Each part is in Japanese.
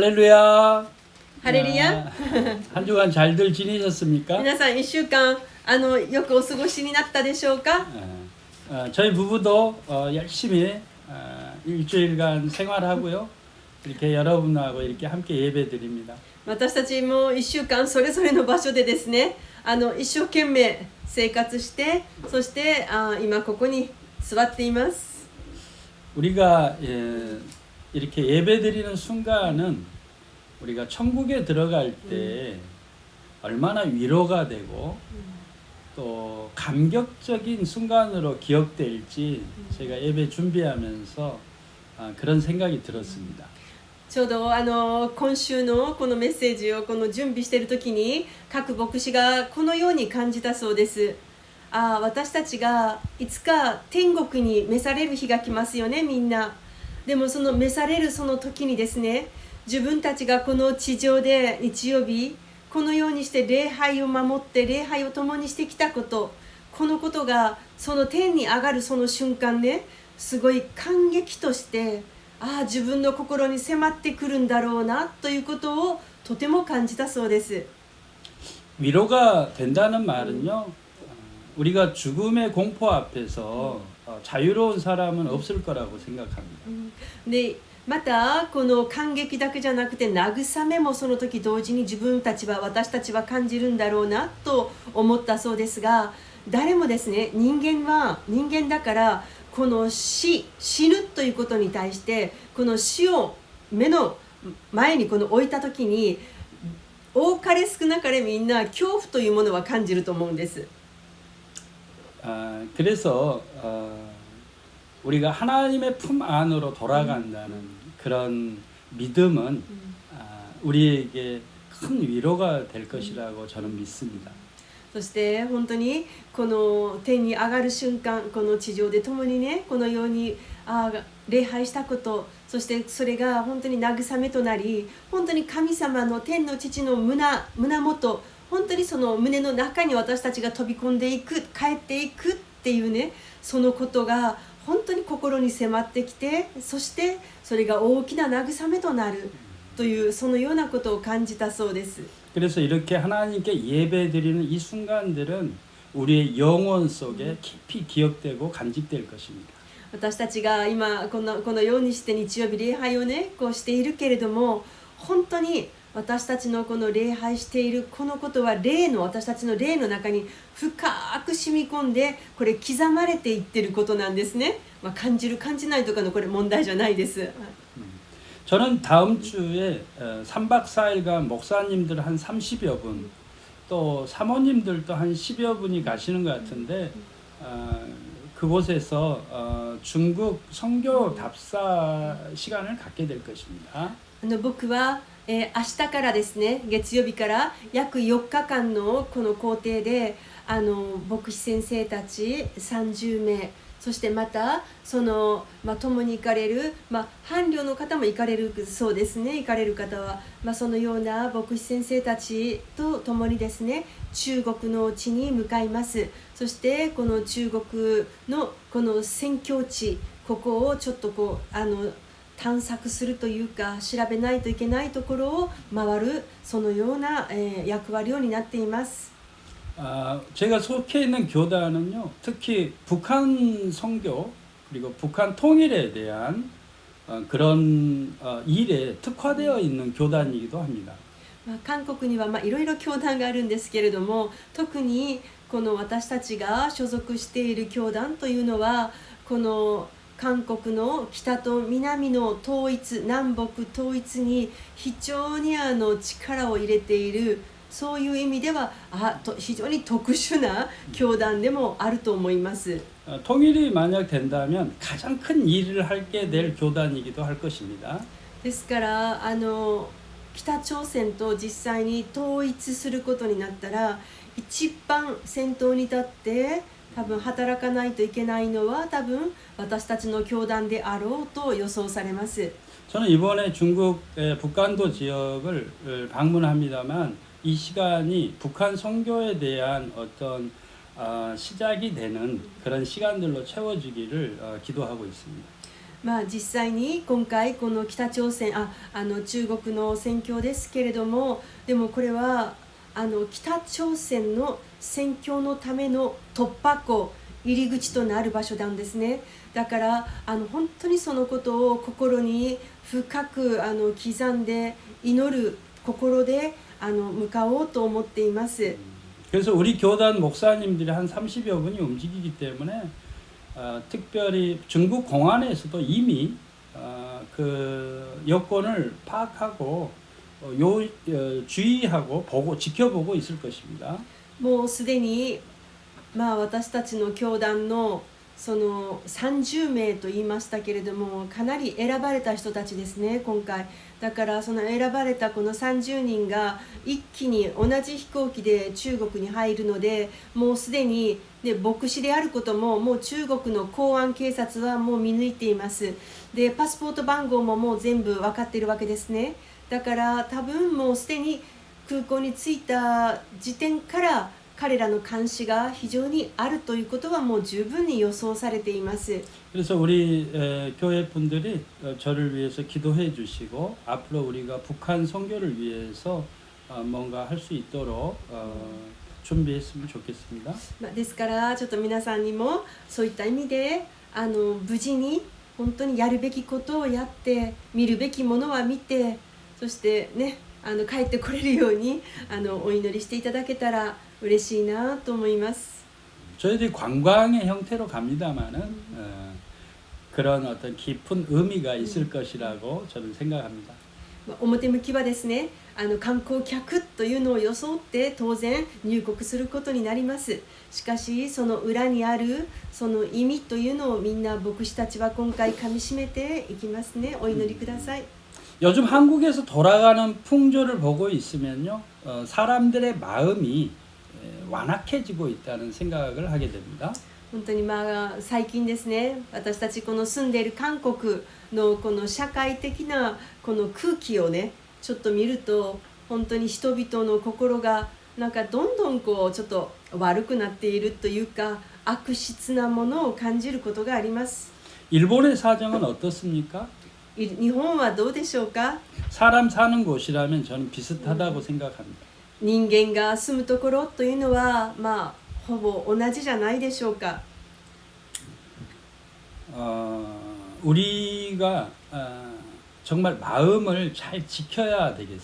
할렐루야. ハレルヤ。 한 주간 잘들 지내셨습니까? 皆さん1週間よくお過ごしになったでしょうか？ 저희 부부도 열심히 일주일간 생활하고요. 이렇게 여러분하고 이렇게 함께 예배드립니다. 私たちも1週間それぞれの場所でですね、一生懸命生活して、そして今ここに座っています。 우리가 이렇게 예배드리는 순간은 우리가 천국에 들어갈 때 얼마나 위로가 되고 또 감격적인 순간으로 기억될지 제가 예배 준비하면서 그런 생각이 들었습니다. ちょうど今週のこのメッセージを準備している時に各牧師がこのように感じたそうです。私たちがいつか天国に召される日が来ますよね、みんな。でもその召されるその時にですね、自分たちがこの地上で日曜日このようにして礼拝を守って礼拝を共にしてきたこと、このことがその天に上がるその瞬間ね、すごい感激として自分の心に迫ってくるんだろうなということをとても感じたそうです。 위로가 된다는 말은요, 우리가 죽음의 공포 앞에서 자유로운 사람은 없을 거라고 생각합니다. でまたこの感激だけじゃなくて慰めもその時同時に私たちは感じるんだろうなと思ったそうですが、誰もですね、人間は人間だからこの死ぬということに対してこの死を目の前に置いた時に多かれ少なかれみんな恐怖というものは感じると思うんです。 그래서 우리가 하나님의 품 안으로 돌아간다는 그런 믿음은 우리에게 큰 위로가 될 것이라고 저는 믿습니다. そして本当にこの天に上がる瞬間、この地上で共にね、このように礼拝したこと、そしてそれが本当に慰めとなり、本当に神様の天の父の胸元、本当にその胸の中に私たちが飛び込んでいく、帰っていくっていうね、そのことが本当に心に迫ってきて、そしてそれが大きな慰めとなるというそのようなことを感じたそうです。 그래서 이렇게 하나님께 예배드리는 이 순간들은 우리의 영혼 속에 깊이 기억되고 간직될 것입니다. 私たちが今このようにして日曜日礼拝をねこうしているけれども、本当に私たちのこの礼拝しているこのことは私たちの霊の中に深く染み込んでこれ刻まれていってることなんですね。感じる感じないとかのこれ問題じゃないです。 저는 다음 주에 3박 4일간 목사님들 한 30여 분, 또 사모님들도 한 10여 분이 가시는 것 같은데 그곳에서 중국 선교 답사 시간을 갖게 될 것입니다. 僕は明日からですね、月曜日から約4日間のこの工程で牧師先生たち30名、そしてまた共に行かれる、伴侶の方も行かれるそうですね。行かれる方は、そのような牧師先生たちと共にですね、中国の地に向かいます。そしてこの中国のこの宣教地、ここをちょっと探索するというか調べないといけないところを回るそのような役割になっています。 제가 속해 있는 교단은요, 특히 북한 선교 그리고 북한 통일에 대한 그런 일에 특화되어 있는 교단이기도 합니다. 韓国にはいろいろ教団があるんですけれども、特にこの私たちが所属している教団というのはこの韓国の北と南の統一、南北統一に非常に力を入れている、そういう意味では非常に特殊な教団でもあると思います。 통일이 만약 된다면 가장 큰 일을 하게 될 교단이기도 할 것입니다. ですから北朝鮮と実際に統一することになったら一番先頭に立って多分働かないといけないのは多分私たちの教団であろうと予想されます。 저는 이번에 중국의 북간도 지역을 방문합니다만 이 시간이 북한 선교에 대한 어떤 시작이 되는 그런 시간들로 채워지기를 기도하고 있습니다. まあ、実際に今回この北朝鮮中国の戦況ですけれども、でもこれは北朝鮮の戦況のための突破口、入り口となる場所なんですね。だから本当にそのことを心に深く刻んで祈る心で向かおうと思っています。 그래서 우리 교단 목사님들이 한 30여 분이 움직이기 때문에 특별히 중국 공안에서도 이미 그 여건을 파악하고 주의하고 보고 지켜보고 있을 것입니다. もうすでに、まあ、私たちの教団のその30名と言いましたけれども、かなり選ばれた人たちですね、今回。だからその選ばれたこの30人が一気に同じ飛行機で中国に入るので、もうすでに、牧師であることももう中国の公安警察はもう見抜いています。でパスポート番号ももう全部分かっているわけですね。だから多分もうすでに空港に着いた時点から彼らの監視が非常にあるということはもう十分に予想されています。 그래서 우리 교회 분들이 저를 위해서 기도해 주시고 앞으로 우리가 북한 선교를 위해서 뭔가 할 수 있도록 준비했으면 좋겠습니다. ですからちょっと皆さんにもそういった意味で無事に本当にやるべきことをやって、見るべきものは見て、そしてね帰ってこれるようにお祈りしていただけたら嬉しいなと思います。 저희들이 관광의 형태로 갑니다만은 그런 어떤 깊은 의미가 있을 것이라고 저는 생각합니다. 表向きはですね、観光客というのを装って当然入国することになります。しかしその裏にあるその意味というのをみんな牧師たちは今回かみしめていきますね。お祈りください。 요즘 한국에서 돌아가는 풍조를 보고 있으면요, 사람들의 마음이 완악해지고 있다는 생각을 하게 됩니다. 本当に最近ですね、私たちこの住んでいる韓国のこの社会的なこの空気をね、ちょっと見ると本当に人々の心がなんかどんどんこうちょっと悪くなっているというか、悪質なものを感じることがあります。 일본의 사정은 어떻습니까? 日本はどうでしょうか。 사람 사는 곳이라면 저는 비슷하다고 생각합니다. 人間が住むところというのはほぼ同じじゃないでしょうか。 우리가 정말 마음을 잘 지켜야 되겠습니다.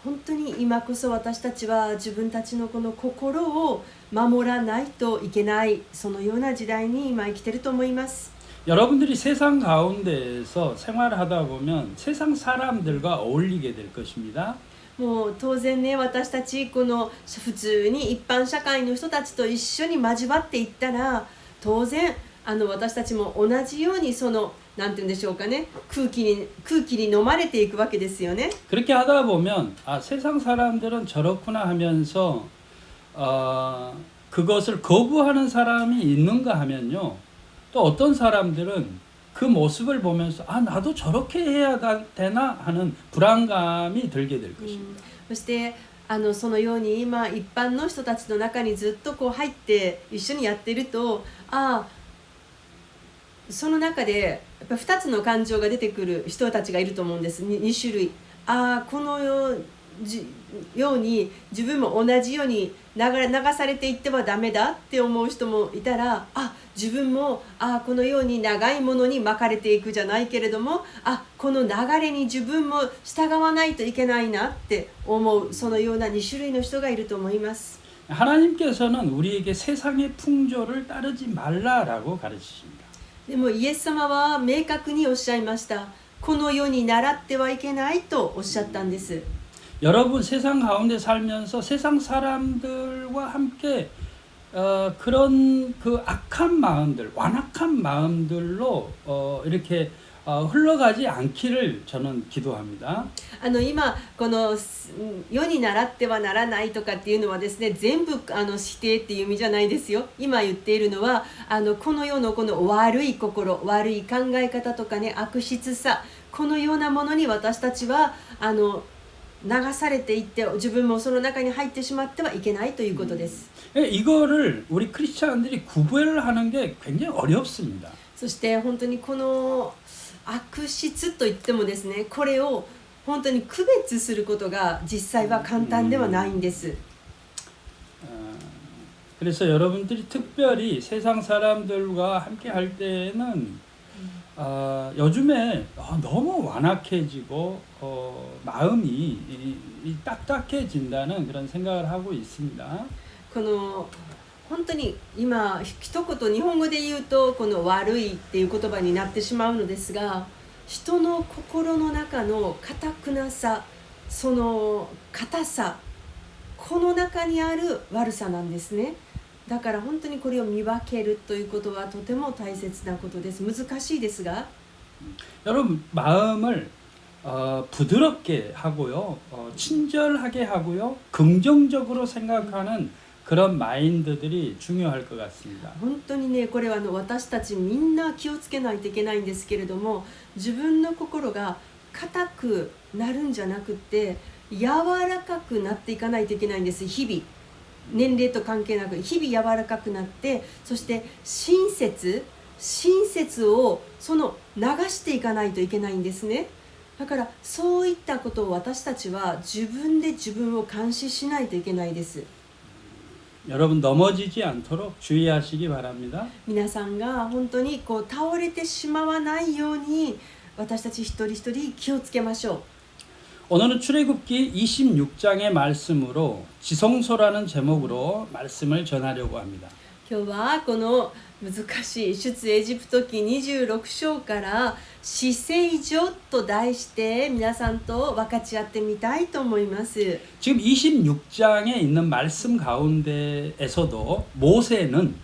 本当に今こそ私たちは自分たちのこの心を守らないといけない、そのような時代に今生きていると思います。 여러분들이 세상 가운데에서 생활하다 보면 세상 사람들과 어울리게 될 것입니다. もう当然ね、私たちこの普通に一般社会の人たちと一緒に交わっていったら、当然私たちも同じようにそのなんて言うんでしょうかね、空気に飲まれていくわけですよね。 그렇게 하다 보면 세상 사람들은 저렇구나 하면서 그것을 거부하는 사람이 있는가 하면요, 또 어떤 사람들은 그 모습을 보면서 나도 저렇게 해야 되나 하는 불안감이 들게 될 것입니다. そしてそのように今一般の人たちの中にずっとこう入って一緒にやっていると、その中でやっぱ2つの感情が出てくる人たちがいると思うんです。2種類。このように自分も同じように流されていってはダメだって思う人もいたら、自分もこのように長いものに巻かれていくじゃないけれども、この流れに自分も従わないといけないなって思う、そのような2種類の人がいると思います。 하나님께서는 우리에게 세상의 풍조를 따르지 말라라고 가르치십니다. でもイエス様は明確におっしゃいました。この世に倣ってはいけないとおっしゃったんです。 여러분 세상 가운데 살면서 세상 사람들과 함께 그런 그 악한 마음들, 완악한 마음들로 이렇게 흘러가지 않기를 저는 기도합니다. 今この世に倣ってはならないとかっていうのはですね、全部否定っていう意味じゃないですよ。今言っているのはこの世のこの悪い心、悪い考え方とかね、悪質さ、このようなものに私たちは流されていって自分もその中に入ってしまってはいけないということです。 이거를 우리 크리스찬들이 구별을 하는 게 굉장히 어렵습니다. そして本当にこの悪質と言ってもですね、これを本当に区別することが実際は簡単ではないんです。 그래서 여러분들이 특별히 세상 사람들과 함께 할 때는 요즘에 너무 완악해지고 마음이 딱딱해진다는 그런 생각을 하고 있습니다. この本当に今一言日本語で言うとこの悪いっていう言葉になってしまうのですが、人の心の中の堅くなさ、その硬さ、この中にある悪さなんですね。だから本当にこれを見分けるということはとても大切なことです。難しいですが、 여러분 마음을 부드럽게 하고요, 친절하게 하고요, 긍정적으로 생각하는 그런 마인드들이 중요할 것 같습니다. 本当にね、これは私たちみんな気をつけないといけないんですけれども、自分の心が硬くなるんじゃなくって柔らかくなっていかないといけないんです。日々年齢と関係なく日々柔らかくなって、そして親切をその流していかないといけないんですね。だからそういったことを私たちは自分で自分を監視しないといけないです。 여러분 넘어지지 않도록 주의하시기 바랍니다. 皆さんが本当に倒れてしまわないように私たち一人一人気をつけましょう。 오늘은 출애굽기 26장의 말씀으로 지성소라는 제목으로 말씀을 전하려고 합니다. 今日はこの難しい出エジプト記26章から至聖所と題して皆さんと分かち合ってみたいと思います。 지금 26장에 있는 말씀 가운데에서도 모세는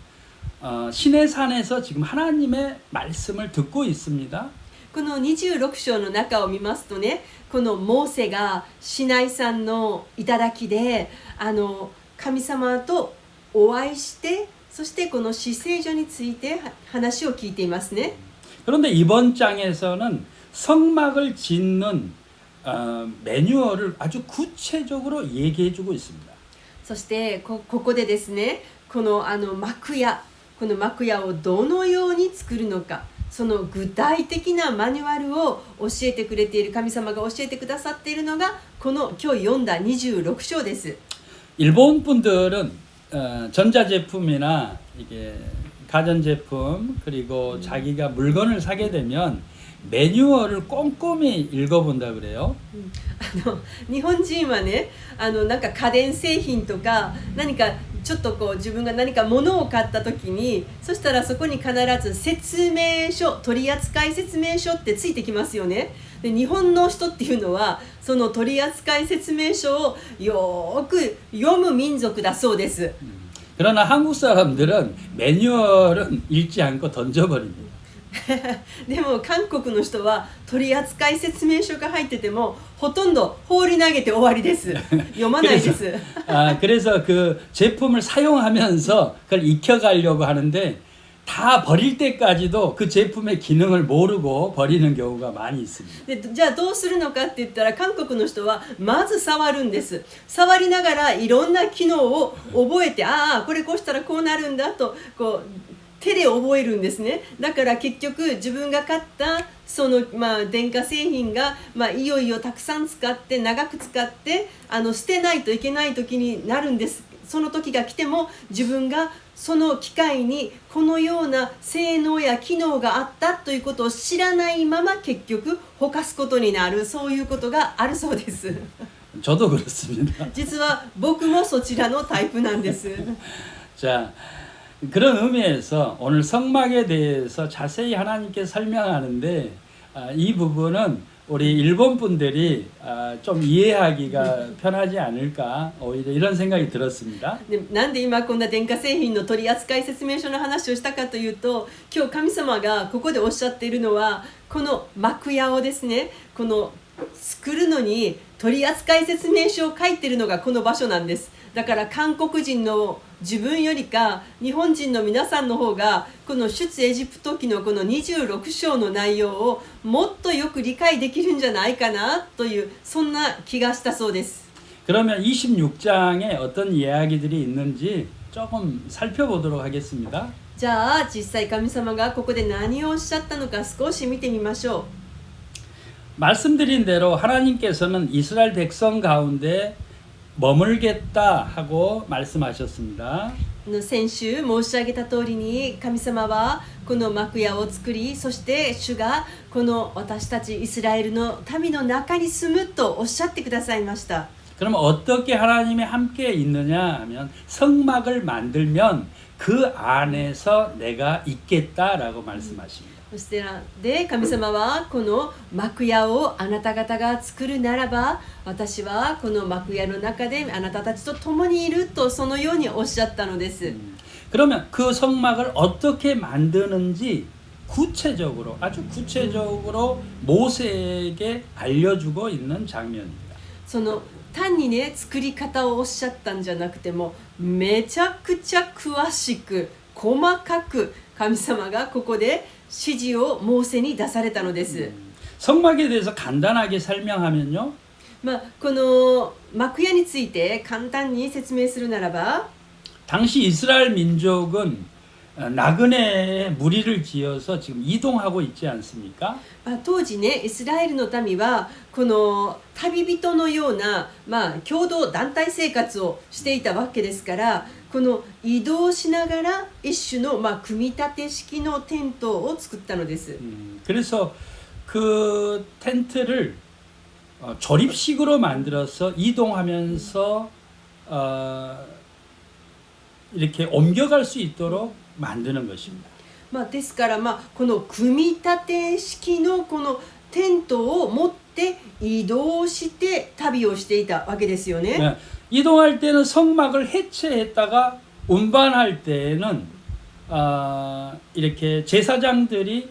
시내산에서 지금 하나님의 말씀을 듣고 있습니다. この26章の中を見ますとね、このモーセがシナイ山の頂で神様とお会いして、そしてこの至聖所について話を聞いていますね。 그런데 이번 장에서는 성막을 짓는 매뉴얼을 아주 구체적으로 얘기해주고 있습니다. そしてここでですね、この幕屋をどのように作るのか、その具体的なマニュアルを教えてくれている、神様が教えてくださっているのがこの今日読んだ26章です。 일본 분들은 전자제품이나 이게 가전제품 그리고 자기가 물건을 사게 되면 매뉴얼을 꼼꼼히 읽어본다 그래요. 日本人はね、なんか家電製品とか何かちょっと自分が何か物を買った時に、そしたらそこに必ず説明書、取扱説明書ってついてきますよね。で日本の人っていうのはその取扱説明書をよく読む民族だそうです。 그러나 한국 사람들은 매뉴얼은 읽지 않고 던져버립니다. でも韓国の人は取扱説明書が入っててもほとんど放り投げて終わりです。読まないです。 그래서 그 제품을 사용하면서 그걸 익혀가려고 하는데 다 버릴 때까지도 그 제품의 기능을 모르고 버리는 경우가 많이 있습니다. でじゃあどうするのかって言ったら、韓国の人はまず触るんです。触りながらいろんな機能を覚えて、これこうしたらこうなるんだと手で覚えるんですね。だから結局自分が買ったその電化製品がいよいよたくさん使って長く使って捨てないといけない時になるんです。その時が来ても自分がその機械にこのような性能や機能があったということを知らないまま結局ほかすことになる、そういうことがあるそうです。 저도 그렇습니다. 実は僕もそちらのタイプなんです。 자, 그런 의미에서 오늘 성막에 대해서 자세히 하나님께 설명하는데 이 부분은 우리 일본 분들이 좀 이해하기가 편하지 않을까, 오히려 이런 생각이 들었습니다. なんで今こんな電化製品の取扱説明書の話をしたかというと、今日神様がここでおっしゃっているのはこの幕屋をですね、この作るのに取扱説明書を書いているのがこの場所なんです。だから韓国人の自分よりか日本人の皆さんの方がこの出エジプト記のこの26章の内容をもっとよく理解できるんじゃないかなという、そんな気がしたそうです。 그러면 26장에 어떤 이야기들이 있는지 조금 살펴보도록 하겠습니다. じゃあ実際神様がここで何をおっしゃったのか少し見てみましょ 말씀드린 대로 하나님께서는 이스라엘 백성 가운데 머물겠다 하고 말씀하셨습니다. う。先週申し上げた通りに神様はこの幕屋を作り、そして主がこの私たちイスラエルの民の中に住むとおっしゃってくださいました。 그러면 어떻게 하나님이 함께 있느냐 하면 성막을 만들면 그 안에서 내가 있겠다라고 말씀하십니다. そしてで神様はこの幕屋をあなた方が作るならば私はこの幕屋の中であなたたちと共にいるとそのようにおっしゃったのです。 그러면 그 성막을 어떻게 만드는지 구체적으로 아주 구체적으로 모세에게 알려주고 있는 장면입니다. その単にね作り方をおっしゃったんじゃなくてもめちゃくちゃ詳しく細かく神様がここで指示をモーセに出されたのです。 성막에 대해서 간단하게 설명하면요. この幕屋について簡単に説明するならば 당시 이스라엘 민족은 나그네에 무리를 지어서 지금 이동하고 있지 않습니까? 当時ねイスラエルの民はこの旅人のような、共同団体生活をしていたわけですからこの移動しながら一種の、組み立て式のテントを作ったのです。 그래서 그 텐트를 조립식으로 만들어서 이동하면서 이렇게 옮겨갈 수 있도록 만드는 것입니다. ですから、この組み立て式のこのテントを持って移動して旅をしていたわけですよね。 네, 이동할 때는 성막을 해체했다가 운반할 때는 이렇게 제사장들이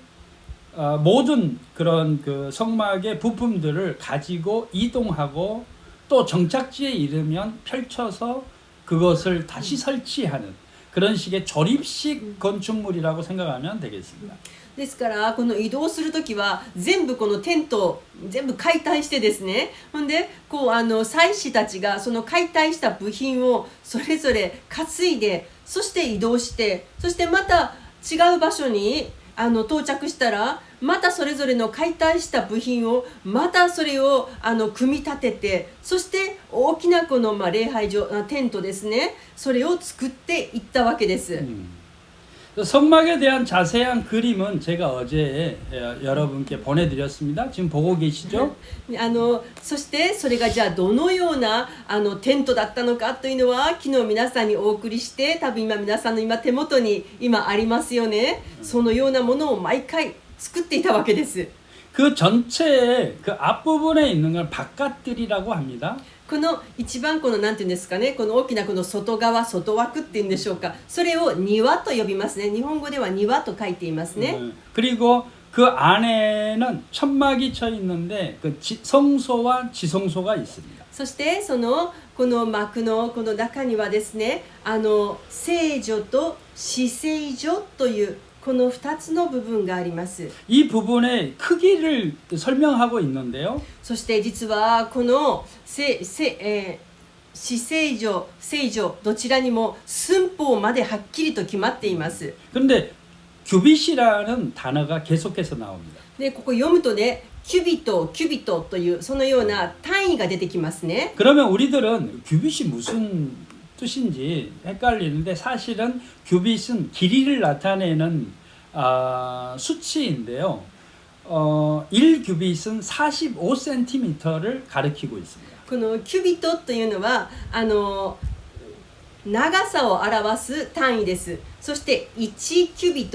모든 그런 그 성막의 부품들을 가지고 이동하고 또 정착지에 이르면 펼쳐서 그것을 다시 설치하는 그런 식의 조립식 건축물이라고 생각하면 되겠습니다. ですからこの移動するときは全部このテントを全部解体してですね、ほんで祭司たちがその解体した部品をそれぞれ担いで、そして移動して、そしてまた違う場所に到着したらまたそれぞれの解体した部品をまたそれを組み立てて、そして大きなこの礼拝所テントですね、それを作っていったわけです。 성막에 대한 자세한 그림은 제가 어제 여러분께 보내드렸습니다. 지금 보고 계시죠? そしてそれがじゃあどのようなテントだったのかというのは昨日皆さんにお送りして、多分今皆さんの手元に今ありますよね。そのようなものを毎回作っていたわけです。 그 전체의 그 앞부분에 있는 걸 바깥들이라고 합니다. この一番このなんていうんですかね、この大きなこの外側外枠っていうんでしょうか、それを庭と呼びますね。日本語では庭と書いていますね。 그리고 그 안에는 천막이 쳐 있는데 그 성소와 지성소가 있습니다. そしてこの幕のこの中にはですね、聖所と至聖所というこの2つの部分があります。 이 부분의 크기를 설명하고 있는데요. そして実はこの至聖所、聖所どちらにも寸法まではっきりと決まっています。 그런데 규빗이라는 단어가 계속해서 나옵니다. でここ読むとね、キュビトというそのような単位が出てきますね。 그러면 우리들은 규빗이 무슨 뜻인지 헷갈리는데 사실은 규빗은 길이를 나타내는 수치인데요. 1규빗은 45cm를 가리키고 있습니다. このキュビトというのは長さを表す単位です。そして1キュビ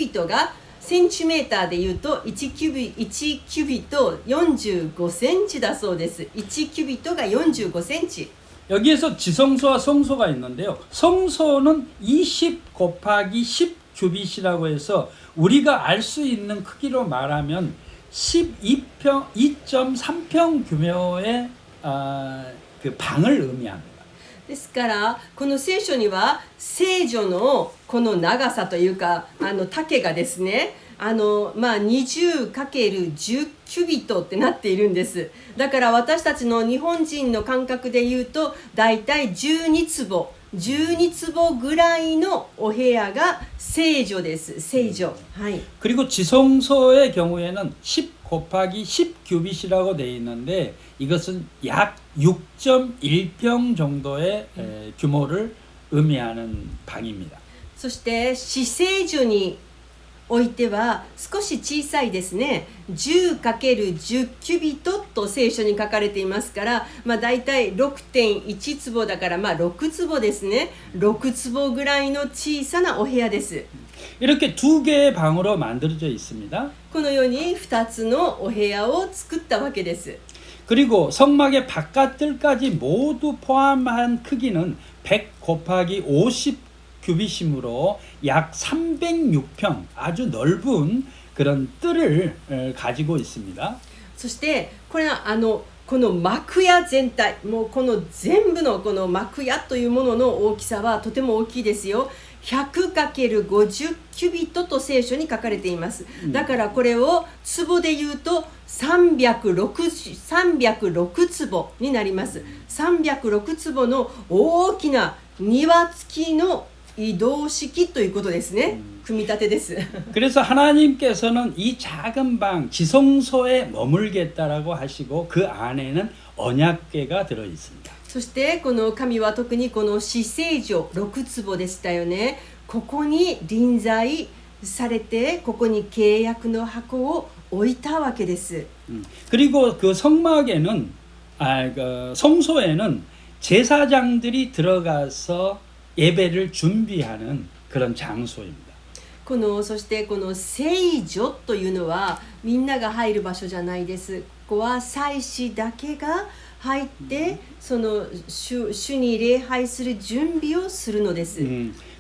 トがセンチメーターでいうと1キュビト45センチだそうです。1キュビトが45センチ。 여기에서 지성소와 성소가 있는데요. 성소는 20 곱하기 10 규빗이라고 해서 우리가 알 수 있는 크기로 말하면 2.3평 규모의 그 방을 의미합니다. ですからこの聖書には聖女のこの長さというか丈がですね20×10 キュビットってなっているんです。だから私たちの日本人の感覚で言うとだいたい12坪12坪ぐらいのお部屋が聖女です。聖女。はい。 그리고 지성소의 경우에는 10 곱하기 10 규빗이라고 되어 있는데 이것은 약 6.1평 정도의 규모를 의미하는 방입니다. そして死聖女においては少し小さいですね。 10×10 キュビトと聖書に書かれていますから、だいたい 6.1 坪だから6坪ですね。6坪ぐらいの小さなお部屋です。 이렇게 두 개의 방으로 만들어져 있습니다. このように2つのお部屋を作ったわけです。 그리고 성막의 바깥들까지 모두 포함한 크기는 100 곱하기 50 규빗이므로 약 306평 아주 넓은 그런 뜰을 가지고 있습니다. そしてこれはこの幕屋全体、もうこの全部のこの幕屋というものの大きさはとても大きいですよ。 100×50 キュビットと聖書に書かれています。だからこれを坪で言うと306坪になります。306坪の大きな庭付きの移動式ということですね。組み立てです。 그래서 하나님께서는 이 작은 방 지성소에 머물겠다라고 하시고 그 안에는 언약궤가 들어 있습니다. そしてこの神は特にこの死聖所6坪でしたよね。ここに臨在されて、ここに契約の箱を置いたわけです。 그리고 그 성막에는 그 성소에는 제사장들이 들어가서 예배를 준비하는 그런 장소입니다. そしてこの聖所というのはみんなが入る場所じゃないです。ここは祭司だけが入ってその 主に礼拝する準備をするのです。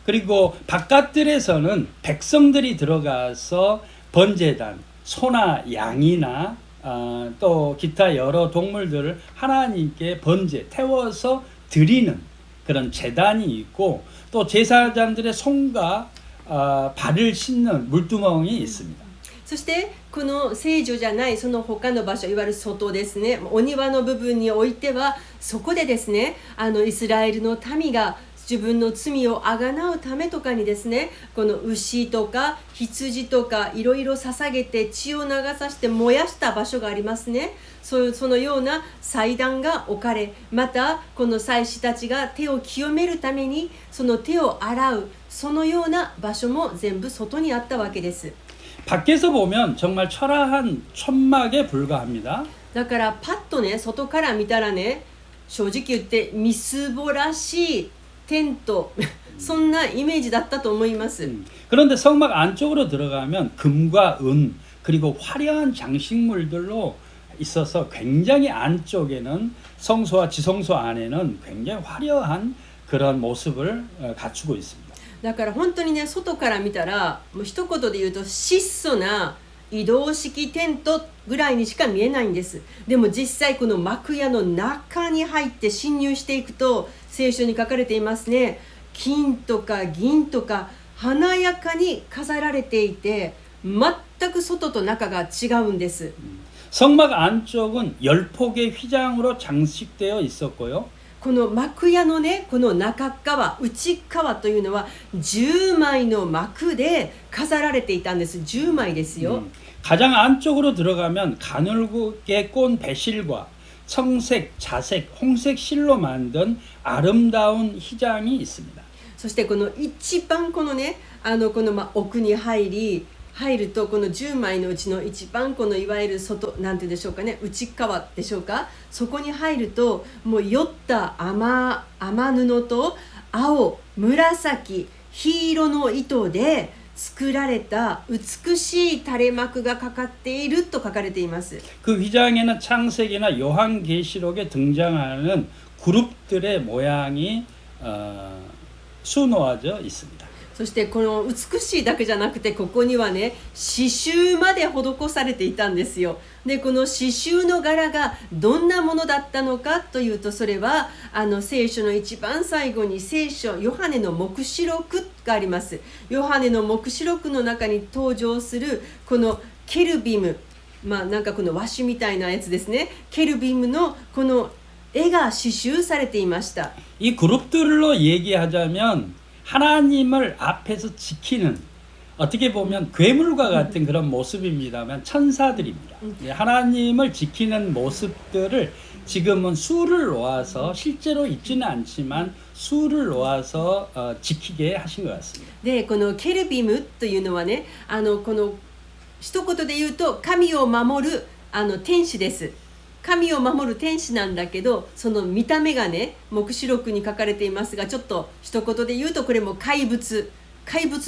그리고 바깥들에서는 백성들이 들어가서 번제단, 소나 양이나 또 기타 여러 동물들을 하나님께 번제, 태워서 드리는 그런 제단이 있고 또 제사장들의 손과 발을 씻는 물두멍이 있습니다. そしてこの聖女じゃないその他の場所、いわゆる外ですね、お庭の部分においてはそこでですね、イスラエルの民が自分の罪をあがなうためとかにですね、この牛とか羊とかいろいろ捧げて血を流させて燃やした場所がありますね。そのような祭壇が置かれ、またこの祭司たちが手を清めるためにその手を洗う、そのような場所も全部外にあったわけです。 밖에서 보면 정말 초라한 천막에 불과합니다. だからパッとね、外から見たらね、正直言ってみすぼらしいテントそんなイメージだったと思います。 그런데 성막 안쪽으로 들어가면 금과 은 그리고 화려한 장식물들로 있어서 굉장히 안쪽에는 성소와 지성소 안에는 굉장히 화려한 그런 모습을 갖추고 있습니다. だから本当にね、外から見たらもう一言で言うと質素な移動式テントぐらいにしか見えないんです。でも実際この幕屋の中に入って侵入していくと聖書に書かれていますね。金とか銀とか華やかに飾られていて全く外と中が違うんです。 성막 안쪽은 10폭의 휘장으로 장식되어 있었고요. この幕屋のね、この中側、内側というのは10枚の幕で飾られていたんです。10枚ですよ。 가장 안쪽으로 들어가면 가늘게 꼰 배실과 청색, 자색, 홍색 실로 만든 아름다운 휘장이 있습니다. そしてこの一番このね、この奥に入るとこの10枚のうちの一番このいわゆる外なんてでしょうかね、内側でしょうか、そこに入るともう酔った雨布と青、紫、黄色の糸で作られた美しい垂れ幕がかかっていると書かれています。 그 휘장에는 창세기나 요한계시록에 등장하는 그룹들의 모양이 수놓아져 있습니다. そしてこの美しいだけじゃなくてここにはね刺繍まで施されていたんですよ。でこの刺繍の柄がどんなものだったのかというと、それは聖書の一番最後に聖書ヨハネの黙示録があります。ヨハネの黙示録の中に登場するこのケルビム、なんかこのワシみたいなやつですね。ケルビムのこの絵が刺繍されていました。 이 그룹들로 얘기하자면 하나님을 앞에서 지키는 어떻게 보면 괴물과 같은 그런 모습입니다만 천사들입니다. 하나님을 지키는 모습들을 지금은 수를 놓아서 실제로 있지는 않지만 수를 놓아서 지키게 하신 것 같습니다. でこのケルビムというのはね、この一言で言うと神を守る天使です。神を守る天使なんだけど、その見た目がね、黙示録に書かれていますが、ちょっと一言で言うとこれも怪物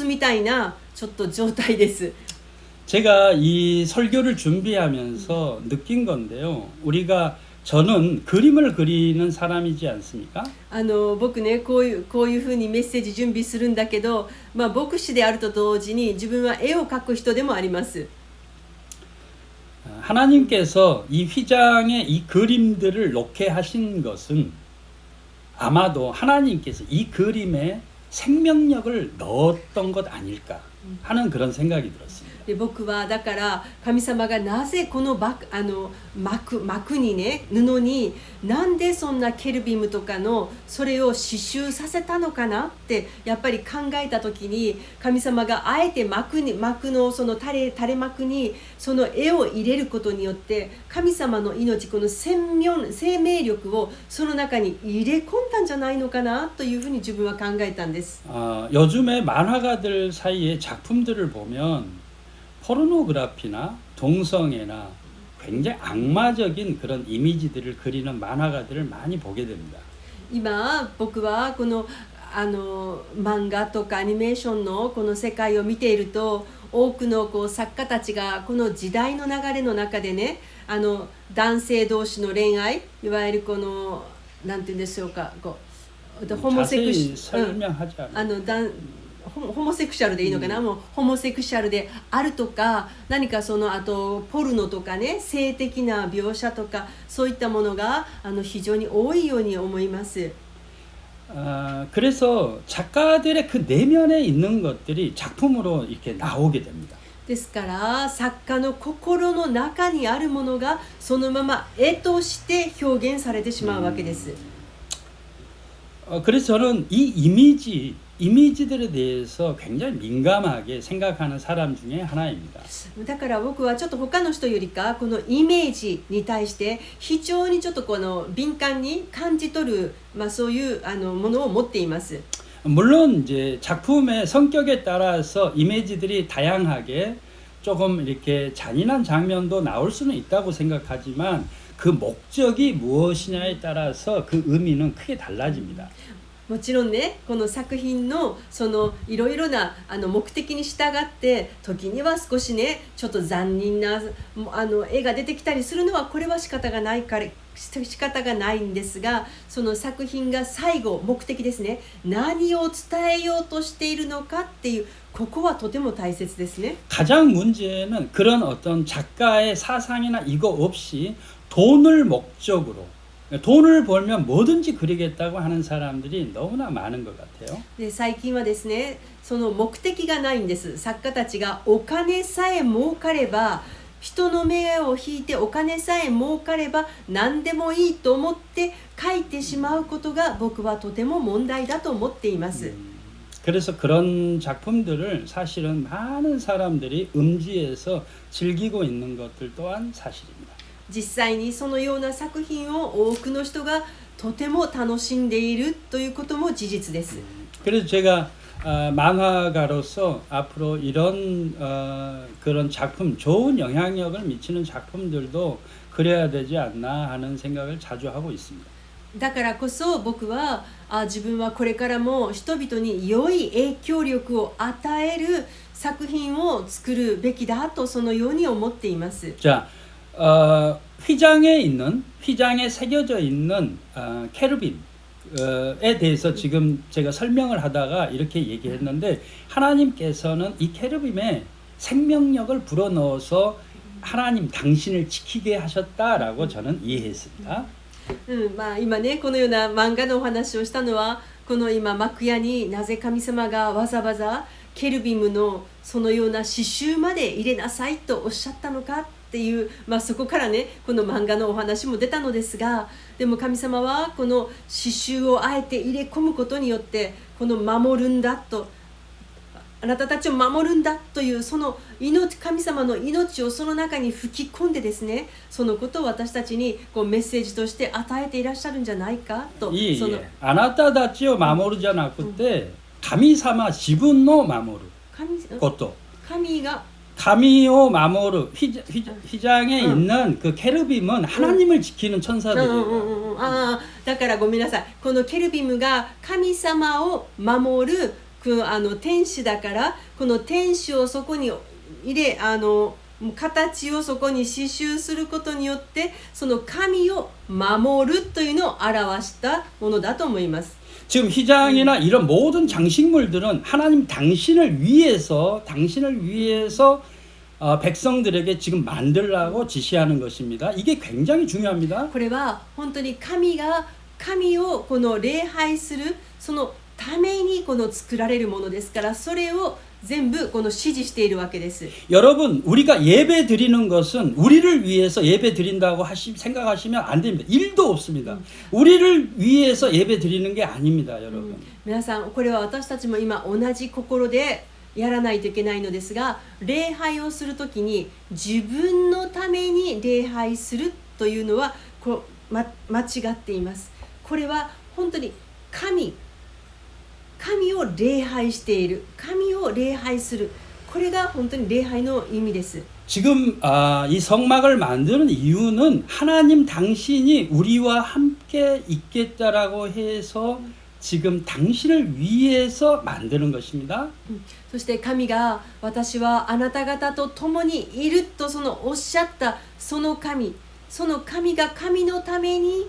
みたいなちょっと状態です。 제가 이 설교를 준비하면서 느낀 건데요. 저는 그림을 그리는 사람이지 않습니까? 僕ね、こういうふうにメッセージ準備するんだけど、牧師であると同時に自分は絵を描く人でもあります。 하나님께서 이 휘장에 이 그림들을 놓게 하신 것은 아마도 하나님께서 이 그림에 생명력을 넣었던 것 아닐까 하는 그런 생각이 들었습니다. で僕はだから神様がなぜこの幕にね、布になんでそんなケルビムとかのそれを刺繍させたのかなってやっぱり考えた時に、神様があえて幕のその垂れ幕にその絵を入れることによって神様の命、この生命力をその中に入れ込んだんじゃないのかなというふうに自分は考えたんです。 요즘에 만화가들 사이의 작품들을 보면 포르노그래피나 동성애나 굉장히 악마적인 그런 이미지들을 그리는 만화가들을 많이 보게 됩니다. 今僕はこの漫画とかアニメーションのこの世界を見ていると、多くの作家たちがこの時代の流れの中でね、男性同士の恋愛、いわゆるこのなんて言うんでしょうか、ホモセクシホモセクシャルでいいのかな、もうホモセクシャルであるとか、何かあとポルノとかね、性的な描写とかそういったものが非常に多いように思います。 그래서 작가들의 그 내면에 있는 것들이 작품으로 이렇게 나오게 됩니다. ですから作家の心の中にあるものがそのまま絵として表現されてしまうわけです。 그래서 저는 이 이미지들에 대해서 굉장히 민감하게 생각하는 사람 중에 하나입니다. だから僕はちょっと他の人よりかこのイメージに対して非常にちょっと敏感に感じ取る、そういうものを持っています。 물론 이제 작품의 성격에 따라서 이미지들이 다양하게 조금 이렇게 잔인한 장면도 나올 수는 있다고 생각하지만 그 목적이 무엇이냐에 따라서 그 의미는 크게 달라집니다. もちろんね、この作品のそのいろいろな目的に従って時には少しね、ちょっと残忍な絵が出てきたりするのはこれは仕方がないんですが、その作品が最後目的ですね、何を伝えようとしているのかっていう、ここはとても大切ですね。 가장 문제는 그런 어떤 작가의 사상이나 이거 없이 돈을 목적으로 돈을 벌면 뭐든지 그리겠다고 하는 사람들이 너무나 많은 것 같아요. で最近はですね、その目的がないんです。作家たちがお金さえ儲かれば、人の目を引いてお金さえ儲かれば何でもいいと思って書いてしまうことが僕はとても問題だと思っています。 그래서 그런 작품들을 사실은 많은 사람들이 음지에서 즐기고 있는 것들 또한 사실입니다. 実際にそのような作品を多くの人がとても楽しんでいるということも事実です。 그래서 제가 만화가로서 앞으로 이런 그런 작품, 좋은 영향력을 미치는 작품들도 그려야 되지 않나 하는 생각을 자주 하고 있습니다. だからこそ僕は自分はこれからも人々に良い影響力を与える作品を作るべきだとそのように思っています。 자, 휘장에 새겨져 있는 케루빔에 대해서 지금 제가 설명을 하다가 이렇게 얘기했는데 하나님께서는 이 케루빔에 생명력을 불어넣어서 하나님 당신을 지키게 하셨다라고 저는 이해했습니다. 今ねこのような漫画のお話をしたのは、この今幕屋になぜ神様がわざわざケルビムのそのような刺繍まで入れなさいとおっしゃったのかっっていう、そこからねこの漫画のお話も出たのですが、でも神様はこの刺繍をあえて入れ込むことによってこの守るんだと、あなたたちを守るんだというその命、神様の命をその中に吹き込んでですね、そのことを私たちにこうメッセージとして与えていらっしゃるんじゃないかと。いいそのえ、あなたたちを守るじゃなくて、神様自分の守ること。 神が 神を守る휘장에 있는 그 케르빔은 하나님을 지키는 천사들이에요. だからごめんなさい、このケルビムが神様を守る天使だから、この天使をそこに入れ形をそこに刺繍することによってその神を守るというのを表したものだと思います。 지금 휘장이나 이런 모든 장식물들은 하나님 당신을 위해서 백성들에게 지금 만들라고 지시하는 것입니다. 이게 굉장히 중요합니다. これは本当に神が神をこの礼拝するそのためにこの作られるものですから、それを全部この指示しているわけです。 여러분, 우리가 예배 드리는 것은 우리를 위해서 예배 드린다고 생각하시면 안 됩니다. 1도 없습니다. 우리를 위해서 예배 드리는 게 아닙니다, 여러분. 皆さん、これは私たちも今同じ心でやらないといけないのですが、礼拝をするときに自分のために礼拝するというのは間違っています。これは本当に神を礼拝している、神を礼拝する、これが本当に礼拝の意味です。 지금 이 성막을 만드는 이유는 하나님 당신이 우리와 함께 있겠다라고 해서 지금 당신을 위해서 만드는 것입니다. そして神が私はあなた方と共にいるとおっしゃったその神が神のために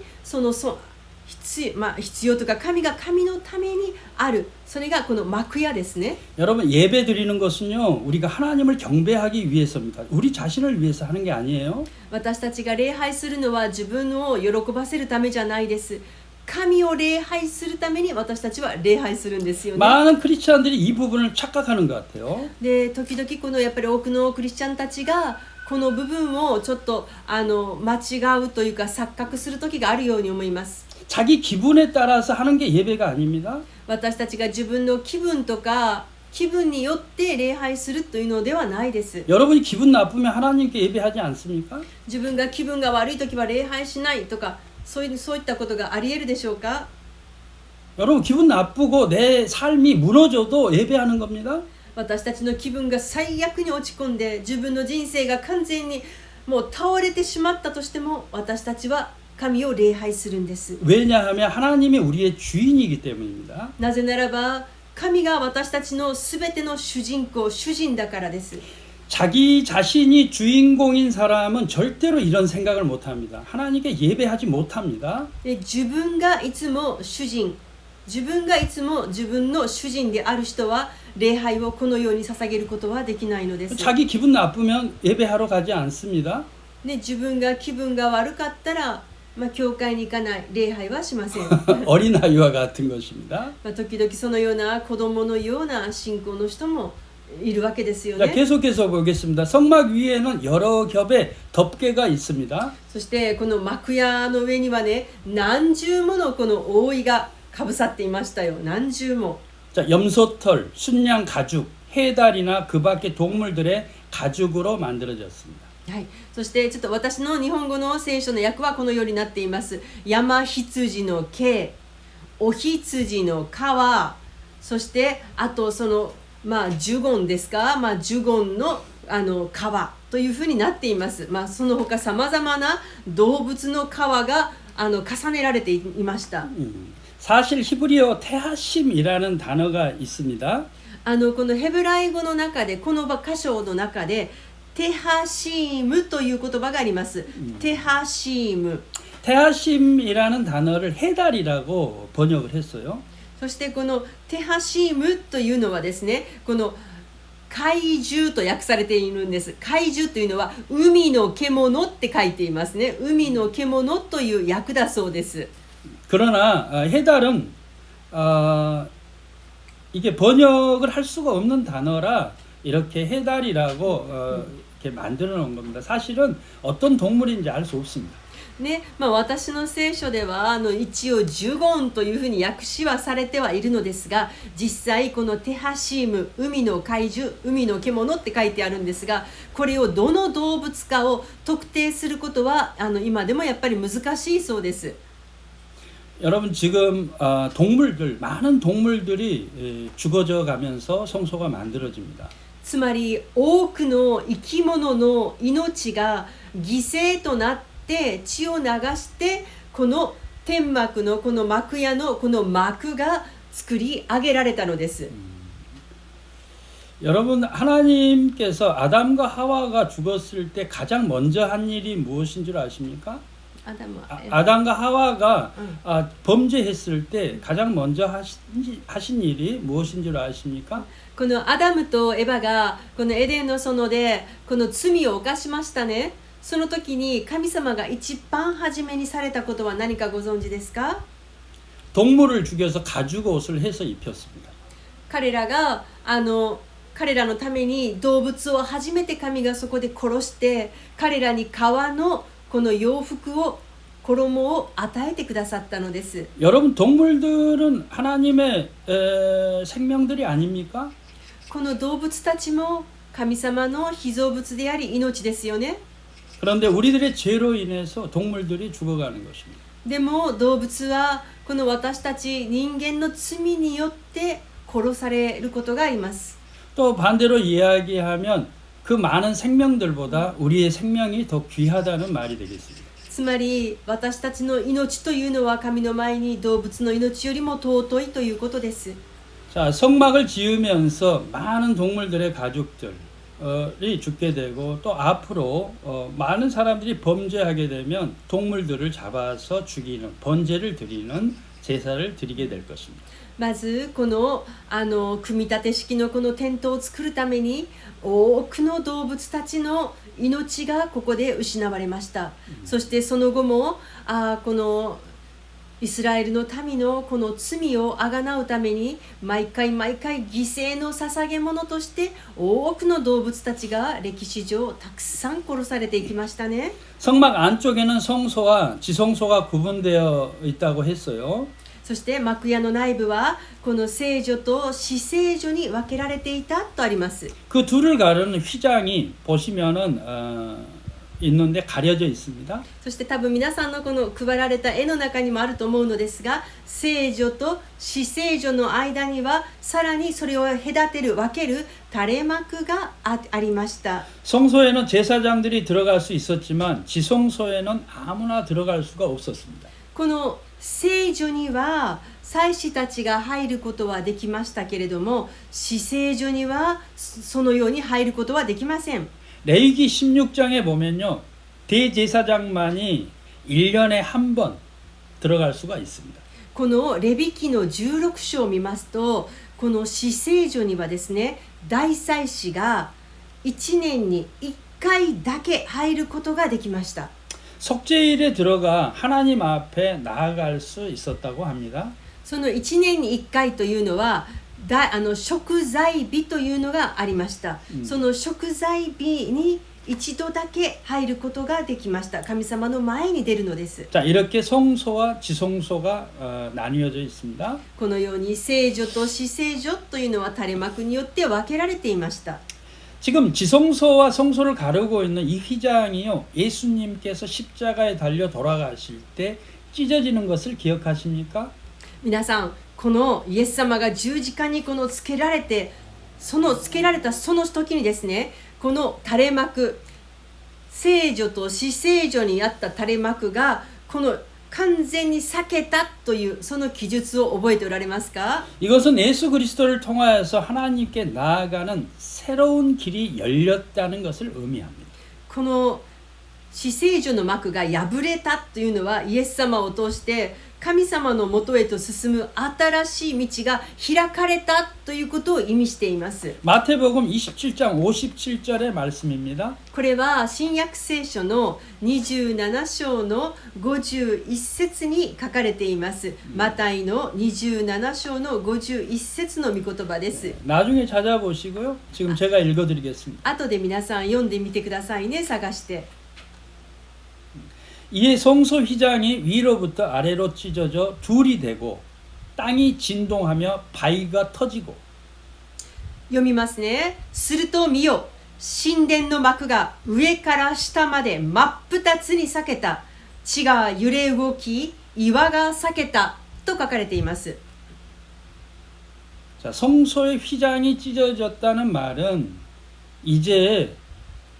必要とか神が神のためにある、それがこの幕屋ですね。 여러분, 예배 드리는 것은요, 우리가 하나님을 경배하기 위해서입니다. 우리 자신을 위해서 하는 게 아니에요. 私たちが礼拝するのは自分を喜ばせるためじゃないです。神を礼拝するために私たちは礼拝するんですよね。 많은 크리스찬들이 이 부분을 착각하는 것 같아요. で、時々このやっぱり多くのクリスチャンたちがこの部分をちょっと間違うというか錯覚する時があるように思います。 자기 기분에 따라서 하는 게 예배가 아닙니다. 私たちが自分の気分とか気分によって礼拝するというのではないです。 여러분이 기분 나쁘면 하나님께 예배하지 않습니까? 自分が気分が悪い時は礼拝しないとかそういったことがあり得るでしょうか？ 여러분, 기분 나쁘고 내 삶이 무너져도 예배하는 겁니다. 私たちの気分が最悪に落ち込んで自分の人生が完全にもう倒れてしまったとしても私たちは神を礼拝するんです。 왜냐하면 하나님이 우리의 주인이기 때문입니다. なぜならば神が私たちのすべての主人だからです。 자기 자신이 주인공인 사람은 절대로 이런 생각을 못합니다. 하나님께 예배하지 못합니다. 自分がいつも自分の主人である人は礼拝をこのように捧げることはできないのです。 자기 기분 나쁘면 예배하러 가지 않습니다. 自分が気分が悪かったら教会に行かない、礼拝はしません。 어린아이와 같은 것입니다. 時々そのような子供のような信仰の人もいるわけですよ 자, ね。 계속해서 보겠습니다. 성막 위에는 여러 겹의 덮개가 있습니다. そしてこの幕屋の上にはね、何重ものこの覆いがかぶさっていましたよ。何重も。 자, 염소털, 순양 가죽, 해달이나 그 밖의 동물들의 가죽으로 만들어졌습니다. はい、そしてちょっと私の日本語の聖書の訳はこのようになっています。山羊の毛、お羊の皮、そしてあとそのジュゴンですか、ジュゴンの皮というふうになっています。その他さまざまな動物の皮が重ねられていました。 사실 히브리어 테하심이라는 단어가 있습니다. このヘブライ語の中でこの箇所の中でテハシームという言葉があります。テハシーム。 테하심이라는 단어를 해달이라고 번역을 했어요. そしてこのテハシームというのはですね、この怪獣と訳されているんです。怪獣というのは海の獣って書いていますね。海の獣という訳だそうです。 그러나 해달은 이게 번역을 할 수가 없는 단어라 이렇게 해달이라고 이렇게 만들어 놓은 겁니다. 사실은 어떤 동물인지 알 수 없습니다.ね私の聖書では一応ジュゴンというふうに訳しはされてはいるのですが、実際このテハシーム、海の怪獣、海の獣って書いてあるんですが、これをどの動物かを特定することは今でもやっぱり難しいそうです。 여러분 지금 동물들 많은 동물들이 죽어져 가면서 성소가 만들어집니다. つまり多くの生き物の命が犠牲となって血を流してこの天幕のこの幕屋のこの幕が作り上げられたのです。 여러분 하나님께서 아담과 하와가 죽었을 때 가장 먼저 한 일이 무엇인 줄 아십니까? 아담과 하와가 범죄했을 때 가장 먼저 하신 일이 무엇인 줄 아십니까? このアダムとエバがこのエデンの園でこの罪を犯しましたね。その時に神様が一番初めにされたことは何かご存知ですか？ 동물을 죽여서 가죽 옷을 해서 입혔습니다. 彼らのために動物を初めて神がそこで殺して彼らに革のこの洋服を衣を与えてくださったのです。 여러분 동물들은 하나님의 생명들이 아닙니까? この動物たちも神様の被造物であり命ですよね。 그런데 우리들의 죄로 인해서 동물들이 죽어가는 것입니다. でも動物はこの私たち人間の罪によって殺されることがあります。 또 반대로 이야기하면 그 많은 생명들보다 우리의 생명이 더 귀하다는 말이 되겠습니다. つまり私たちの命というのは神の前に動物の命よりも尊いということです。 자, 성막을 지으면서 많은 동물들의 가족들이 죽게 되고 또 앞으로 많은 사람들이 범죄하게 되면 동물들을 잡아서 죽이는 번제를 드리는 제사를 드리게 될 것입니다. まずこの組み立て式のこのテントを作るために多くの動物たちの命がここで失われました。そしてその後もこのイスラエルの民のこの罪をあがなうために毎回犠牲の捧げ物として多くの動物たちが歴史上たくさん殺されていきましたね。 성막 안쪽에는 성소와 지성소가 구분되어 있다고 했어요. そして幕屋の内部はこの聖女と至聖女に分けられていたとあります。 그 둘을 가르는 휘장이 보시면은 있는데 가려져 있습니다. そして多分皆さんのこの配られた絵の中にもあると思うのですが、聖女と至聖女の間にはさらにそれを隔てる分ける垂れ幕がありました。 성소에는 제사장들이 들어갈 수 있었지만 지성소에는 아무나 들어갈 수가 없었습니다. この聖女には祭司たちが入ることはできましたけれども、至聖女にはそのように入ることはできません。 레위기 16장에 보면요. 대제사장만이 1년에 한 번 들어갈 수가 있습니다. このレビ記の16章を見ますと、この至聖所にはですね、大祭司が1年に1回だけ入ることができました。 속죄일에 들어가 하나님 앞에 나아갈 수 있었다고 합니다. その1年に1回というのは贖罪日というのがありました。その贖罪日に一度だけ入ることができました。神様の前に出るのです。 자, 이렇게 성소와 지성소가 나뉘어져 있습니다. このように聖女と至聖所というのは垂れ幕によって分けられていました。 지금 지성소와 성소를 가르고 있는 이 휘장이요. 예수님께서 십자가에 달려 돌아가실 때 찢어지는 것을 기억하십니까? 皆さん、このイエス様が十字架にこのつけられたその時にですね、この垂れ幕、聖女と至聖女にあった垂れ幕がこの完全に裂けたというその記述を覚えておられますか？ 이것은 예수 그리스도를 통하여서 하나님께 나아가는 새로운 길이 열렸다는 것을 의미합니다. この至聖所の幕が破れたというのはイエス様を通して神様のもとへと進む新しい道が開かれたということを意味しています。 마태복음 27장 57절의 말씀입니다. これは新約聖書の27章の51節に書かれています。マタイの27章の51節の御言葉です。 나중에 찾아보시고요. 지금 제가 읽어드리겠습니다. 後で皆さん読んでみてくださいね、探して。 이에 성소 휘장이 위로부터 아래로 찢어져 둘이 되고 땅이 진동하며 바위가 터지고 読みますね。すると見よ、神殿の幕が上から下まで真っ二つに裂けた。地が揺れ動き、岩が裂けたと書かれています。 자, 성소의 휘장이 찢어졌다는 말은 이제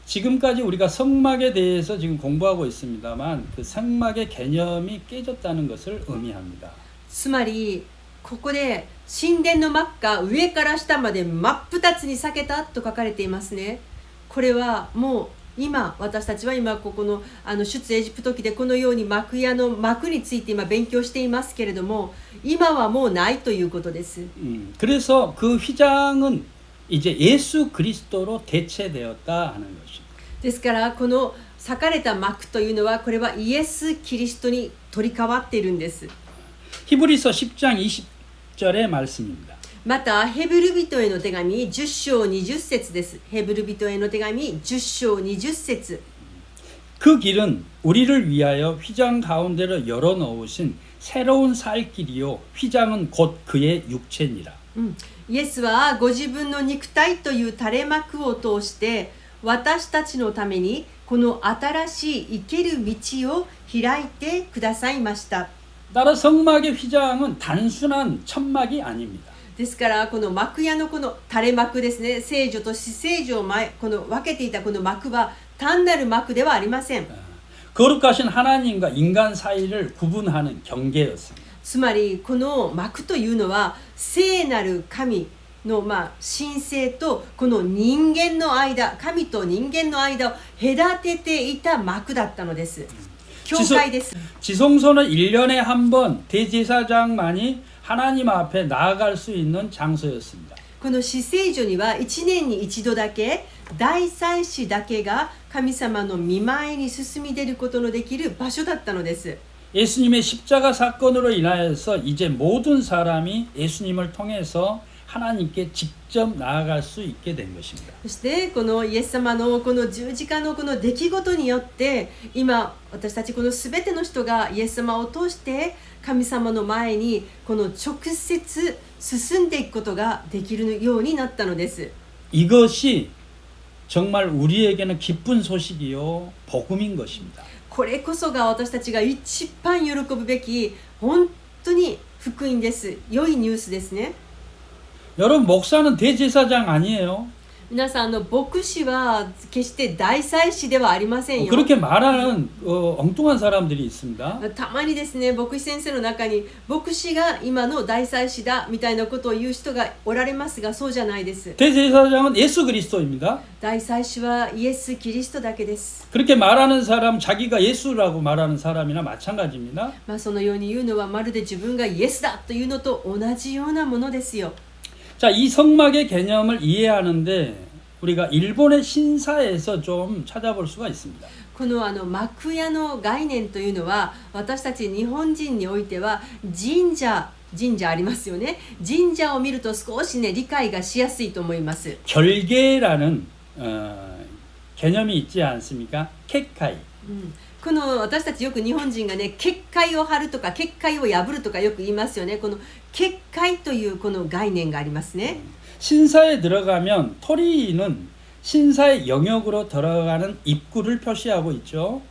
지금까지 우리가 성막에 대해서 지금 공부하고 있습니다만 그 성막의 개념이 깨졌다는 것을 의미합니다. つまりここで神殿の幕が上から下まで真っ二つに裂けたと書かれていますね。これはもう今私たちは今ここの出エジプト記でこのように幕屋の幕について今勉強していますけれども、今はもうないということです。 그래서 그 휘장은 이제 예수 그리스도로 대체되었다 하는 것입니다. ですからこの裂かれた幕というのはこれはイエス・キリストに取り替わっているんです。 히브리서 10장 20절의 말씀입니다. またヘブル人への手紙10章20節です。ヘブル人への手紙10章20節。 그 길은 우리를 위하여 휘장 가운데로 열어 놓으신 새로운 살 길이요 휘장은 곧 그의 육체니라. イエスはご自分の肉体という垂れ幕を通して私たちのためにこの新しい生ける道を開いてくださいました。 따라 성막의 휘장은 단순한 천막이 아닙니다. ですからこの幕屋のこの垂れ幕ですね、聖女と死聖女をこの分けていたこの幕は単なる幕ではありません。 거룩하신 하나님과 인간 사이를 구분하는 경계였습니다. つまりこの幕というのは聖なる神の神聖とこの人間の間、神と人間の間を隔てていた幕だったのです。教会です。 지성소는 1년에 한 번 대제사장만이 하나님 앞에 나아갈 수 있는 장소였습니다. この死聖所には1年に1度だけ大祭司だけが神様の御前に進み出ることのできる場所だったのです。 예수님의 십자가 사건으로 인하여서 이제 모든 사람이 예수님을 통해서 하나님께 직접 나아갈 수 있게 된 것입니다. そしてこのイエス様のこの十字架のこの出来事によって今私たちこのすべての人がイエス様を通して神様の前にこの直接進んでいくことができるようになったのです。 이것이 정말 우리에게는 기쁜 소식이요 복음인 것입니다. これこそが私たちが一番喜ぶべき本当に福音です。良いニュースですね。 여러분 목사는 대제사장 아니에요. 皆さん牧師は決して大祭司ではありませんよ。 그렇게 말하는 엉뚱한 사람들이 있습니다. たまにですね、牧師先生の中に牧師が今の大祭司だみたいなことを言う人がおられますが、そうじゃないです。 대제사장은 예수 그리스도입니다. 大祭司はイエス・キリストだけです。 그렇게 말하는 사람 자기가 예수라고 말하는 사람이나 마찬가지입니다. そのように言うのはまるで自分がイエスだというのと同じようなものですよ。 자, 이 성막의 개념을 이해하는데 우리가 일본의 신사에서 좀 찾아볼 수가 있습니다. この幕屋の概念というのは私たち日本人においては神社ありますよね。神社を見ると少しね理解がしやすいと思います。 결계라는 개념이 있지 않습니까? 케카이. この私たちよく日本人がね結界を張るとか結界を破るとかよく言いますよね。この結界というこの概念がありますね。 신사에 들어가면 토리는 신사의 영역으로 들어가는 입구를 표시하고 있죠.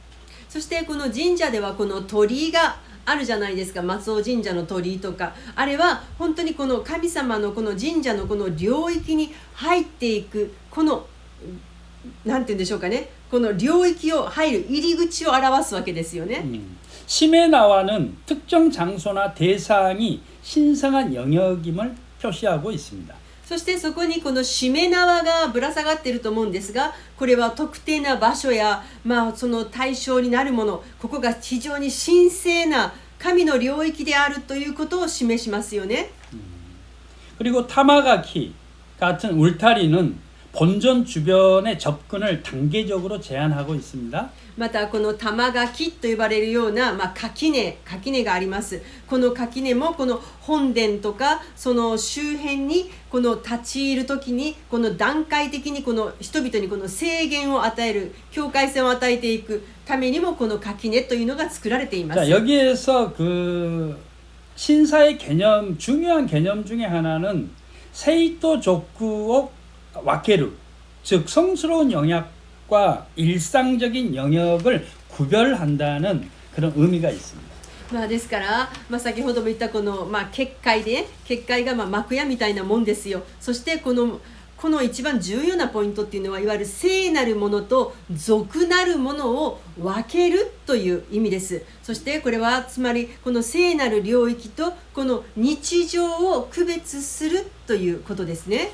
そしてこの神社ではこの鳥居があるじゃないですか。松尾神社の鳥居とかあれは本当にこの神様のこの神社のこの領域に入っていくこのなんて言うんでしょうかね、この領域を入る入り口を表すわけですよね。 시메나와는 특정 장소나 대상이 신성한 영역임을 표시하고 있습니다. そしてそこにこのしめ縄がぶら下がっていると思うんですが、これは特定な場所や、その対象になるもの、ここが非常に神聖な神の領域であるということを示しますよね。 그리고 타마가키 같은 울타리는 본전 주변의 접근을 단계적으로 제한하고 있습니다. またこの玉垣と呼ばれるような、垣根があります。この垣根もこの本殿とかその周辺にこの立ち入るときにこの段階的にこの人々にこの制限を与える、境界線を与えていくためにもこの垣根というのが作られています。 자, 여기에서 그 신사의 개념, 중요한 개념 중에 하나는 세이토 조쿠오 와케루, 즉 성스러운 영역과 일상적인 영역을 구별한다는 그런 의미가 있습니다. ですから、先ほども言ったこの、結界が幕屋みたいなもんですよ。そしてこの一番重要なポイントっていうのは、いわゆる聖なるものと俗なるものを分けるという意味です。そしてこれはつまりこの聖なる領域とこの日常を区別するということですね。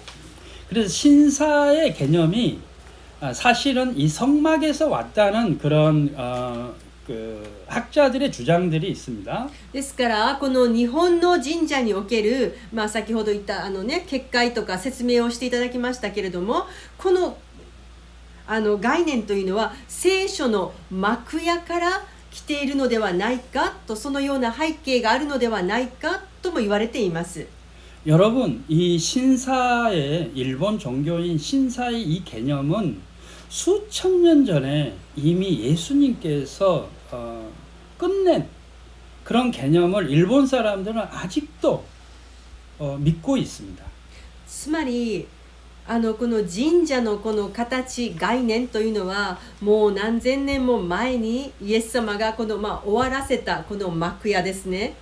그래서 신사의 개념이 사실은 이 성막에서 왔다는 그런 그 학자들의 주장들이 있습니다. ですからこの日本の神社における、先ほど言った結界とか説明をしていただきましたけれども、この概念というのは聖書の幕屋から来ているのではないかと、そのような背景があるのではないかとも言われています。 여러분, 이 신사의 일본 종교인 신사의 이 개념은 수천 년 전에 이미 예수님께서 끝낸 그런 개념을 일본 사람들은 아직도 믿고 있습니다. つまりこの神社のこの形概念というのはもう何千年も前にイエス様がこの、終わらせたこの幕屋ですね。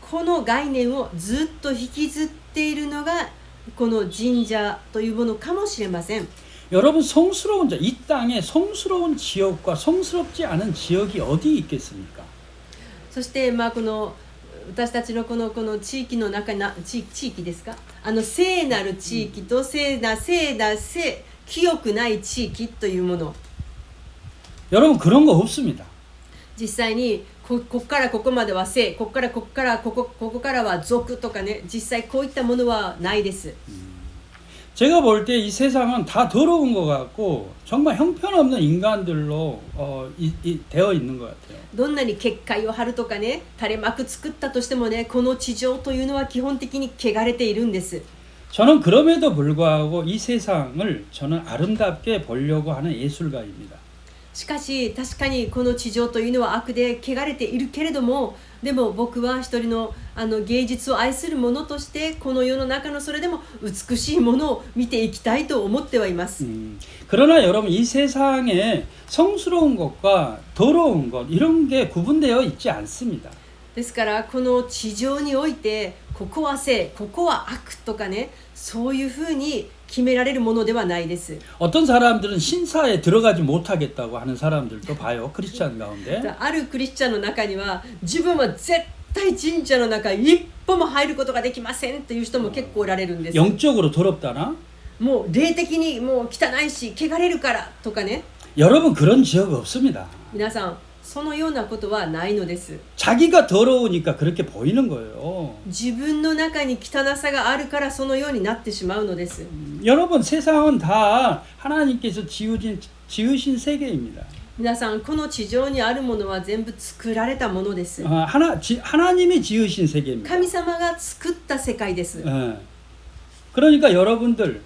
この概念をずっと引きずっているのがこの神社というものかもしれません。 여러분, 성스러운 자, 이 땅에 성스러운 지역과 성스럽지 않은 지역이 어디 있겠습니까? そしてこの私たちのこの地域の中な地域ですか、聖なる地域と清くない地域というもの、 여러분, 그런 거 없습니다. 実際にここからここまでは聖、ここからここからは俗とかね、実際こういったものはないです。 제가 볼 때 이 세상은 다 더러운 것 같고 정말 형편없는 인간들로 되어 있는 것 같아요. どんなに結界を張るとかね、垂れ幕作ったとしてもね、この地上というのは基本的に汚れているんです。 저는 그럼에도 불구하고 이 세상을 저는 아름답게 보려고 하는 예술가입니다. しかし確かにこの地上というのは悪で汚れているけれども、でも僕は一人の芸術を愛する者としてこの世の中のそれでも美しいものを見ていきたいと思ってはいます。 그러나 여러분, 이 세상에 성스러운 것과 더러운 것 이런 게 구분되어 있지 않습니다. ですからこの地上においてここは聖、ここは悪とかね、そういうふうに決められるものではないです。 어떤 사람들은 신사에 들어가지 못하겠다고 하는 사람들도 봐요. 크리스찬 가운데. あるクリスチャンの中には自分は絶対神社の中一歩も入ることができませんという人も結構おられるんです。 영적으로 더럽다나? もう霊的にもう汚いし汚れるからとかね。 여러분, 그런 지역 없습니다. 皆さんそのようなことはないのです。 자기가 더러우니까 그렇게 보이는 거예요. 自分の中に汚さがあるからそのようになってしまうのです。 여러분, 세상은 다 하나님께서 지으신 세계입니다. 皆さんこの地上にあるものは全部作られたものです。 하나님이 지으신 세계입니다. 神様が作った世界です。 그러니까 여러분들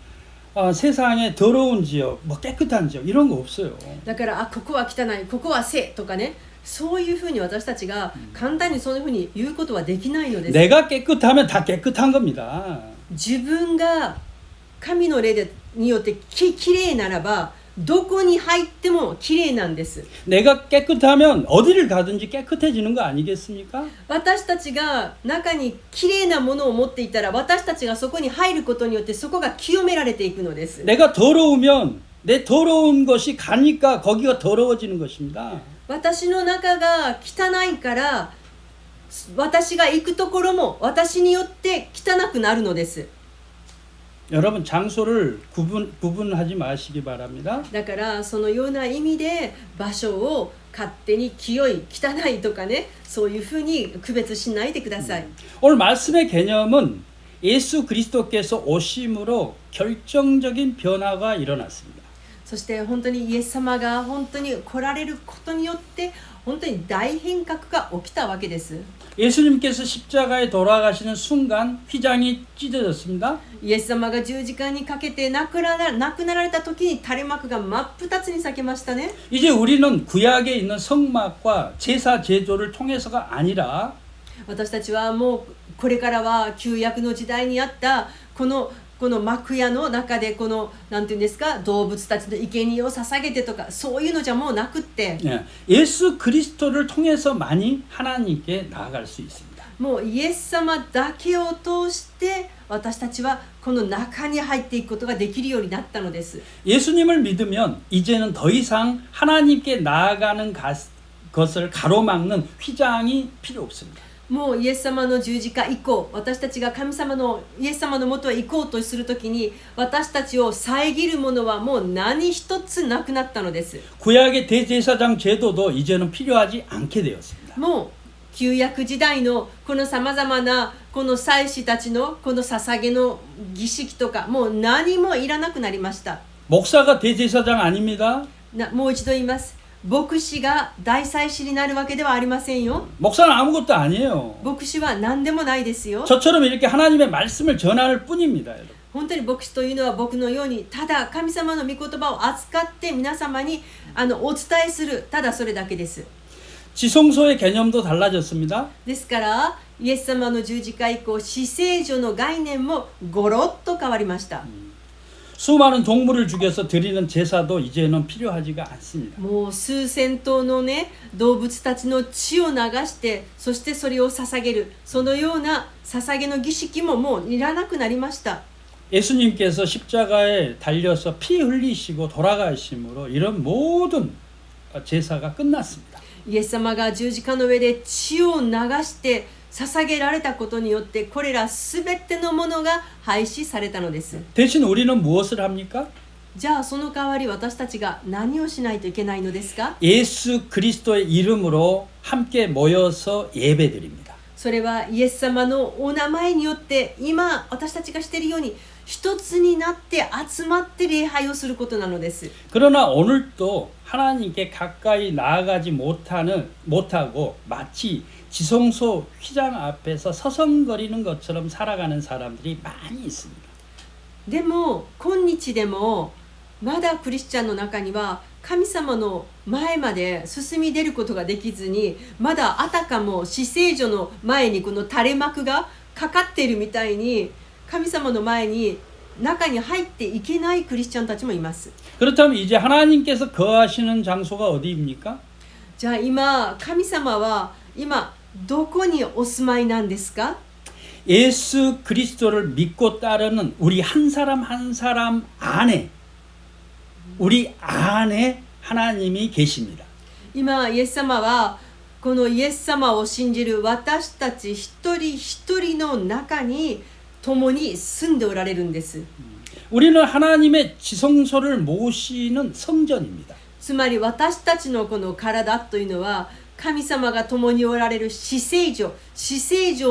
세상에 더러운 지역, 뭐 깨끗한 지역 이런 거 없어요. だからここは汚い、ここは聖とかね、そういうふうに私たちが簡単にそういうふうに言うことはできないのです。 내가 깨끗하면 다 깨끗한 겁니다. 自分が神の霊によってきれいならばどこに入ってもきれいなんです。 내가 깨끗하면 어디를 가든지 깨끗해지는 거 아니겠습니까? 私たちが中にきれいなものを持っていたら私たちがそこに入ることによってそこが清められていくのです。 내가 더러우면 내 더러운 것이 가니까 거기가 더러워지는 것입니다. 私の中が汚いから私が行くところも私によって汚くなるのです。 여러분 장소를 구분하지 마시기 바랍니다. だからそのような意味で場所を勝手に清い汚いとかね、そういうふうに区別しないでください。 오늘 말씀의 개념은 예수 그리스도께서 오심으로 결정적인 변화가 일어났습니다. そして本当にイエス様が本当に来られることによって本当に大変革が起きたわけです。 예수님께서 십자가에 돌아가시는 순간 휘장이 찢어졌습니다. イエス様が十字架にかけて亡くなられた時に垂れ幕が真っ二つに裂けましたね。 이제 우리는 구약에 있는 성막과 제사 제조를 통해서가 아니라 私たちはもうこれからは旧約の時代にあったこの幕屋の中でこのなんていうんですか、動物たちの生贄を捧げてとかそういうのじゃもうなくって、 예수 그리스도를 통해서만이 하나님께 나아갈 수 있습니다. もうイエス様だけを通して私たちはこの中に入っていくことができるようになったのです。 예수님을 믿으면 이제는 더 이상 하나님께 나아가는 것을 가로막는 휘장이 필요 없습니다. もうイエス様の十字架以降、私たちが神様のイエス様のもとへ行こうとするときに私たちを遮るものはもう何一つなくなったのです。 구약의 대제사장 제도도 이제는 필요하지 않게 되었습니다. もう旧約時代のこのさまざまなこの祭司たちのこの捧げの儀式とかもう何もいらなくなりました。 목사가 대제사장 아닙니다. もう一度言います。牧師が大祭司になるわけではありませんよ。 목사는 아무것도 아니에요. 牧師は何でもないですよ。 저처럼 이렇게 하나님의 말씀을 전할 뿐입니다. 여러분. 本当に牧師というのは僕のようにただ神様の御言葉を扱って皆様にお伝えする、ただそれだけです。 지성소의 개념도 달라졌습니다. ですからイエス様の十字架以降、死聖所の概念もゴロッと変わりました。 수많은 동물을 죽여서 드리는 제사도 이제는 필요하지가 않습니다. もう数千頭のね動物たちの血を流して、そしてそれを捧げる、そのような捧げの儀式ももういらなくなりました。 예수님께서 십자가에 달려서 피 흘리시고 돌아가심으로 이런 모든 제사가 끝났습니다. イエス様が十字架の上で血を流して捧げられたことによってこれらすべてのものが廃止されたのです。 대신 우리는 무엇을 합니까? じゃあその代わり私たちが何をしないといけないのですか？ 예수 그리스도의 이름으로 함께 모여서 예배드립니다. それはイエス様のお名前によって今私たちがしているように一つになって集まって礼拝をすることなのです。 그러나 오늘도 하나님께 가까이 나아가지 못하고 마치 지성소 휘장 앞에서 서성거리는 것처럼 살아가는 사람들이 많이 있습니다. でも今日でもまだクリスチャンの中には神様の前まで進み出ることができずに、まだあたかも死聖所の前にこの垂れ幕がかかっているみたいに神様の前に中に入っていけないクリスチャンたちもいます。 그렇다면 이제 하나님께서 거하시는 장소가 어디입니까? じゃあ今神様は今どこにお住まいなんですか？ 예수 그리스도를 믿고 따르는 우리 한 사람 한 사람 안에 우리 안에 하나님이 계십니다. 今イエス様はこのイエス様を信じる私たち一人一人の中に共に住んでおられるんです。 우리는 하나님의 지성소를 모시는 성전입니다. つまり私たちのこの体というのは神様が共におられる死聖所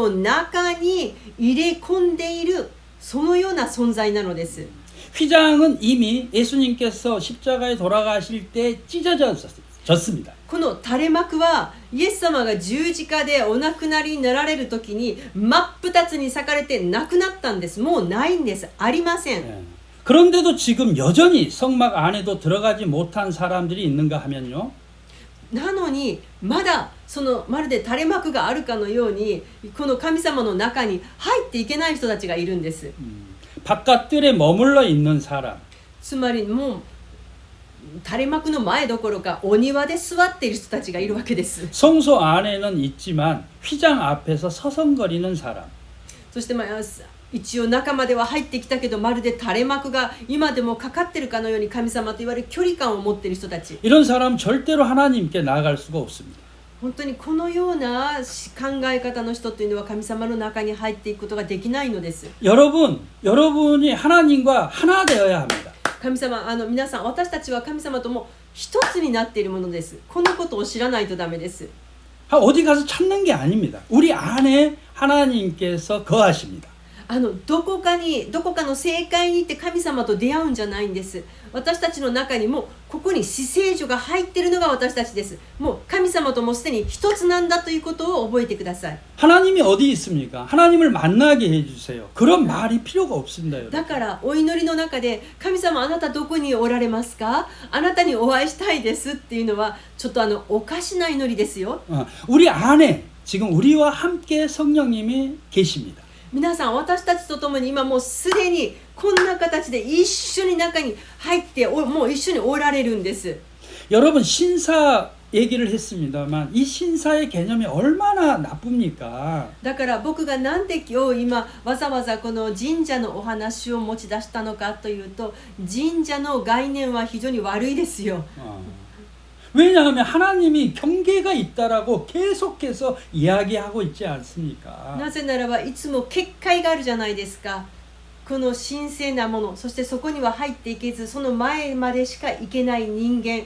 の中に入れ込んでいるそのような存在なのです。 휘장은 이미 예수님께서 십자가에 돌아가실 때 찢어졌습니다. この垂れ幕はイエス様が十字架でお亡くなりになられる時に真っ二つに裂かれてなくなったんです。もうないんです。ありません。 그런데도 지금 여전히 성막 안에도 들어가지 못한 사람들이 있는가 하면요. なのにまだそのまるで垂れ幕があるかのようにこの神様の中に入っていけない人たちがいるんです。 바깥들에 머물러 있는 사람. つまりもう垂れ幕の前どころかお庭で座っている人たちがいるわけです。 성소 안에는 있지만 휘장 앞에서 서성거리는 사람. そして一応中までは入ってきたけどまるで垂れ幕が今でもかかってるかのように神様と言われる距離感を持っている人たち。 이런 사람 절대로 하나님께 나아갈 수가 없습니다. 本当にこのような考え方の人というのは神様の中に入っていくことができないのです。 여러분이 하나님과 하나 되어야 합니다. 神様皆さん、私たちは神様とも一つになっているものです。このことを知らないとダメです。 어디 가서 찾는 게 아닙니다. 우리 안에 하나님께서 거하십니다. どこかの正解に行って神様と出会うんじゃないんです。私たちの中にもここに至聖所が入っているのが私たちです。もう神様ともすでに一つなんだということを覚えてください。 하나님이 어디 있습니까? 하나님을 만나게 해주세요. 그런 말이 필요가 없습니다. 여러분. だからお祈りの中で神様あなたどこにおられますか、あなたにお会いしたいですっていうのはちょっとおかしな祈りですよ。 우리 안에 지금 우리와 함께 성령님이 계십니다. 皆さん、私たちと共に今もうすでにこんな形で一緒に中に入ってもう一緒におられるんです。 여러분 신사 얘기를 했습니다만 이 신사의 개념이 얼마나 나쁩니까? だから僕がなんで今わざわざこの神社のお話を持ち出したのかというと、神社の概念は非常に悪いですよ。 왜냐하면 하나님이 경계가 있다라고 계속해서 이야기하고 있지 않습니까? なぜならばいつも結界があるじゃないですか。この神聖なもの、そしてそこには入っていけず、その前までしか行けない人間、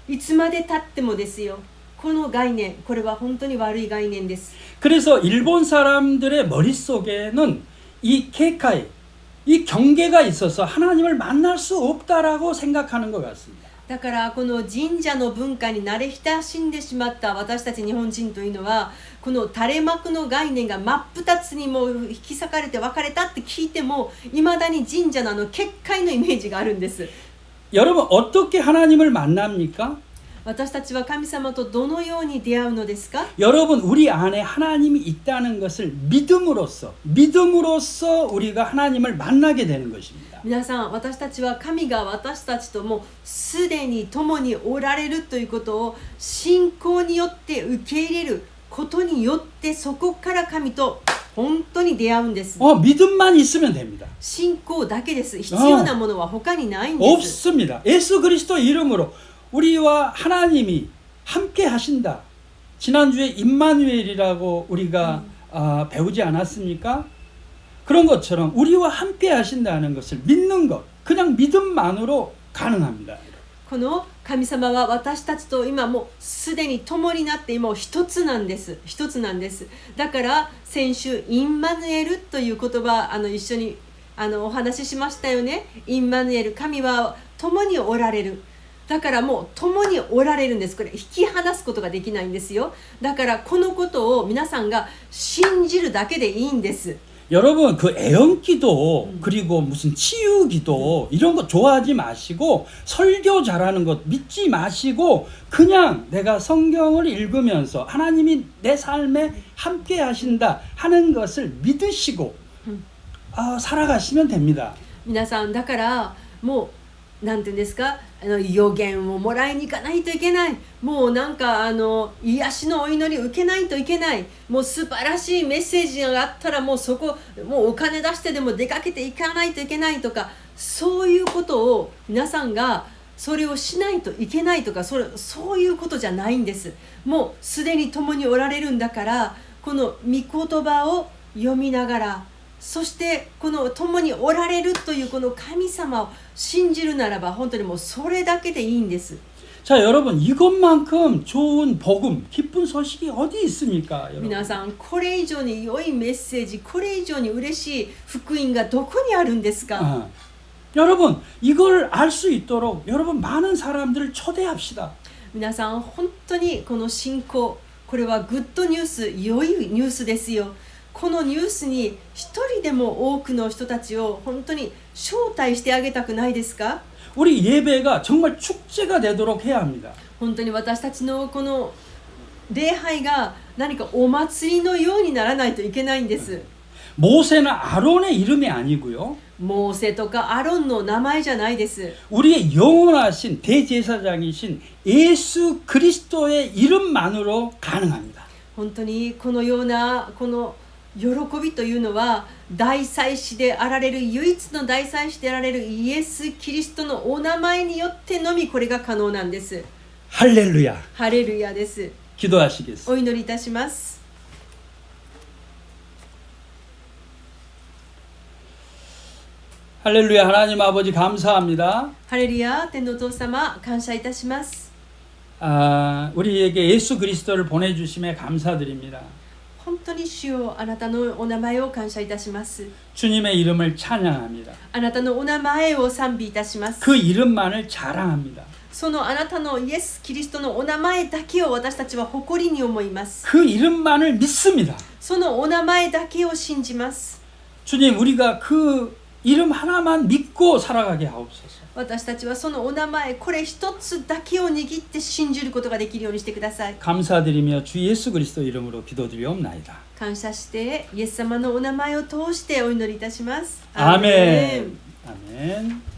いつまで経ってもですよ。この概念、これは本当に悪い概念です。 그래서 일본 사람들의 머릿속에는 이 계kai, 이 경계가 있어서 하나님을 만날 수 없다라고 생각하는 것 같습니다. だからこの神社の文化に慣れ親しんでしまった私たち日本人というのは、この垂れ幕の概念が真っ二つにも引き裂かれて分かれたって聞いても、いまだに神社の結界のイメージがあるんです。 여러분 어떻게 하나님을 만납니까? 私たちは神様とどのように出会うのですか？ 여러분 우리 안에 하나님이 있다는 것을 믿음으로써 우리가 하나님을 만나게 되는 것입니다. 皆さん、私たちは神が私たちともうすでに共におられるということを信仰によって受け入れることによって、そこから神と本当に出会うんです。 믿음만 있으면 됩니다. 信仰だけです。必要なものは他にないんです。 없습니다. 예수 그리스도 이름으로 우리와 하나님이 함께 하신다. 지난주에 임마누엘이라고 우리가 배우지 않았습니까? 그런 것처럼 우리와 함께 하신다는 것을 믿는 것, 그냥 믿음만으로 가능합니다. この神様は私たちと今もうすでに共になって今一つなんです。一つなんです。だから先週インマヌエルという言葉一緒にお話ししましたよね。インマヌエル、神は共におられる。だからもう共におられるんです。これ引き離すことができないんですよ。だからこのことを皆さんが信じるだけでいいんです。 여러분 그 애언기도 그리고 무슨 치유기도 이런 거 좋아하지 마시고 설교 잘하는 것 믿지 마시고 그냥 내가 성경을 읽으면서 하나님이 내 삶에 함께 하신다 하는 것을 믿으시고 살아가시면 됩니다. 皆さん、だからもうなんていうんですか、予言をもらいに行かないといけない、もうなんか癒しのお祈り受けないといけない、もう素晴らしいメッセージがあったらもうそこもうお金出してでも出かけていかないといけないとか、そういうことを皆さんがそれをしないといけないとか、そういうことじゃないんです。もうすでに共におられるんだから、この御言葉を読みながら、そしてこの共におられるというこの神様を信じるならば、本当にもうそれだけでいいんです。 자 여러분 이것만큼 좋은 복음, 기쁜 소식이 어디 있습니까? 여러분? 皆さん、これ以上に良いメッセージ、これ以上に嬉しい福音がどこにあるんですか？ 여러분 이걸 알 수 있도록 여러분 많은 사람들을 초대합시다. 皆さん、本当にこの信仰、これはグッドニュース、良いニュースですよ。このニュースに一人でも多くの人たちを本当に招待してあげたくないですか？ 우리 예배가 정말 축제가 되도록 해야 합니다. 本当に私たちのこの礼拝が何かお祭りのようにならないといけないんです。 모세는 아론의 이름이 아니고요. モーセとかアロンの名前じゃないです。 우리의 영원하신 대제사장이신 예수 그리스도의 이름만으로 가능합니다. 本当にこのようなこの喜びというのは、大祭司であられる、唯一の大祭司であられるイエス・キリストのお名前によってのみこれが可能なんです。 할렐루야. ハレルヤです。 기도하시겠습니다. お祈りいたします。 할렐루야. 하나님 아버지 감사합니다. ハレルヤ、天のお父様、感謝いたします。 우리에게 예수 그리스도를 보내주심에 감사드립니다. 本当に主よ、あなたのお名前を感謝いたします。 주님의 이름을 찬양합니다. あなたのお名前を賛美いたします。 그 이름만을 자랑합니다. そのあなたのイエス・キリストのお名前だけを私たちは誇りに思います。 그 이름만을 믿습니다. そのお名前だけを信じます。 주님, 우리가 그 이름 하나만 믿고 살아가게 하옵소서. 私たちはそのお名前、これ一つだけを握って信じることができるようにしてください。 감사드리며 주 예수 그리스도 이름으로 기도드리옵나이다. 感謝してイエス様のお名前を通してお祈りいたします。 아멘. 아멘.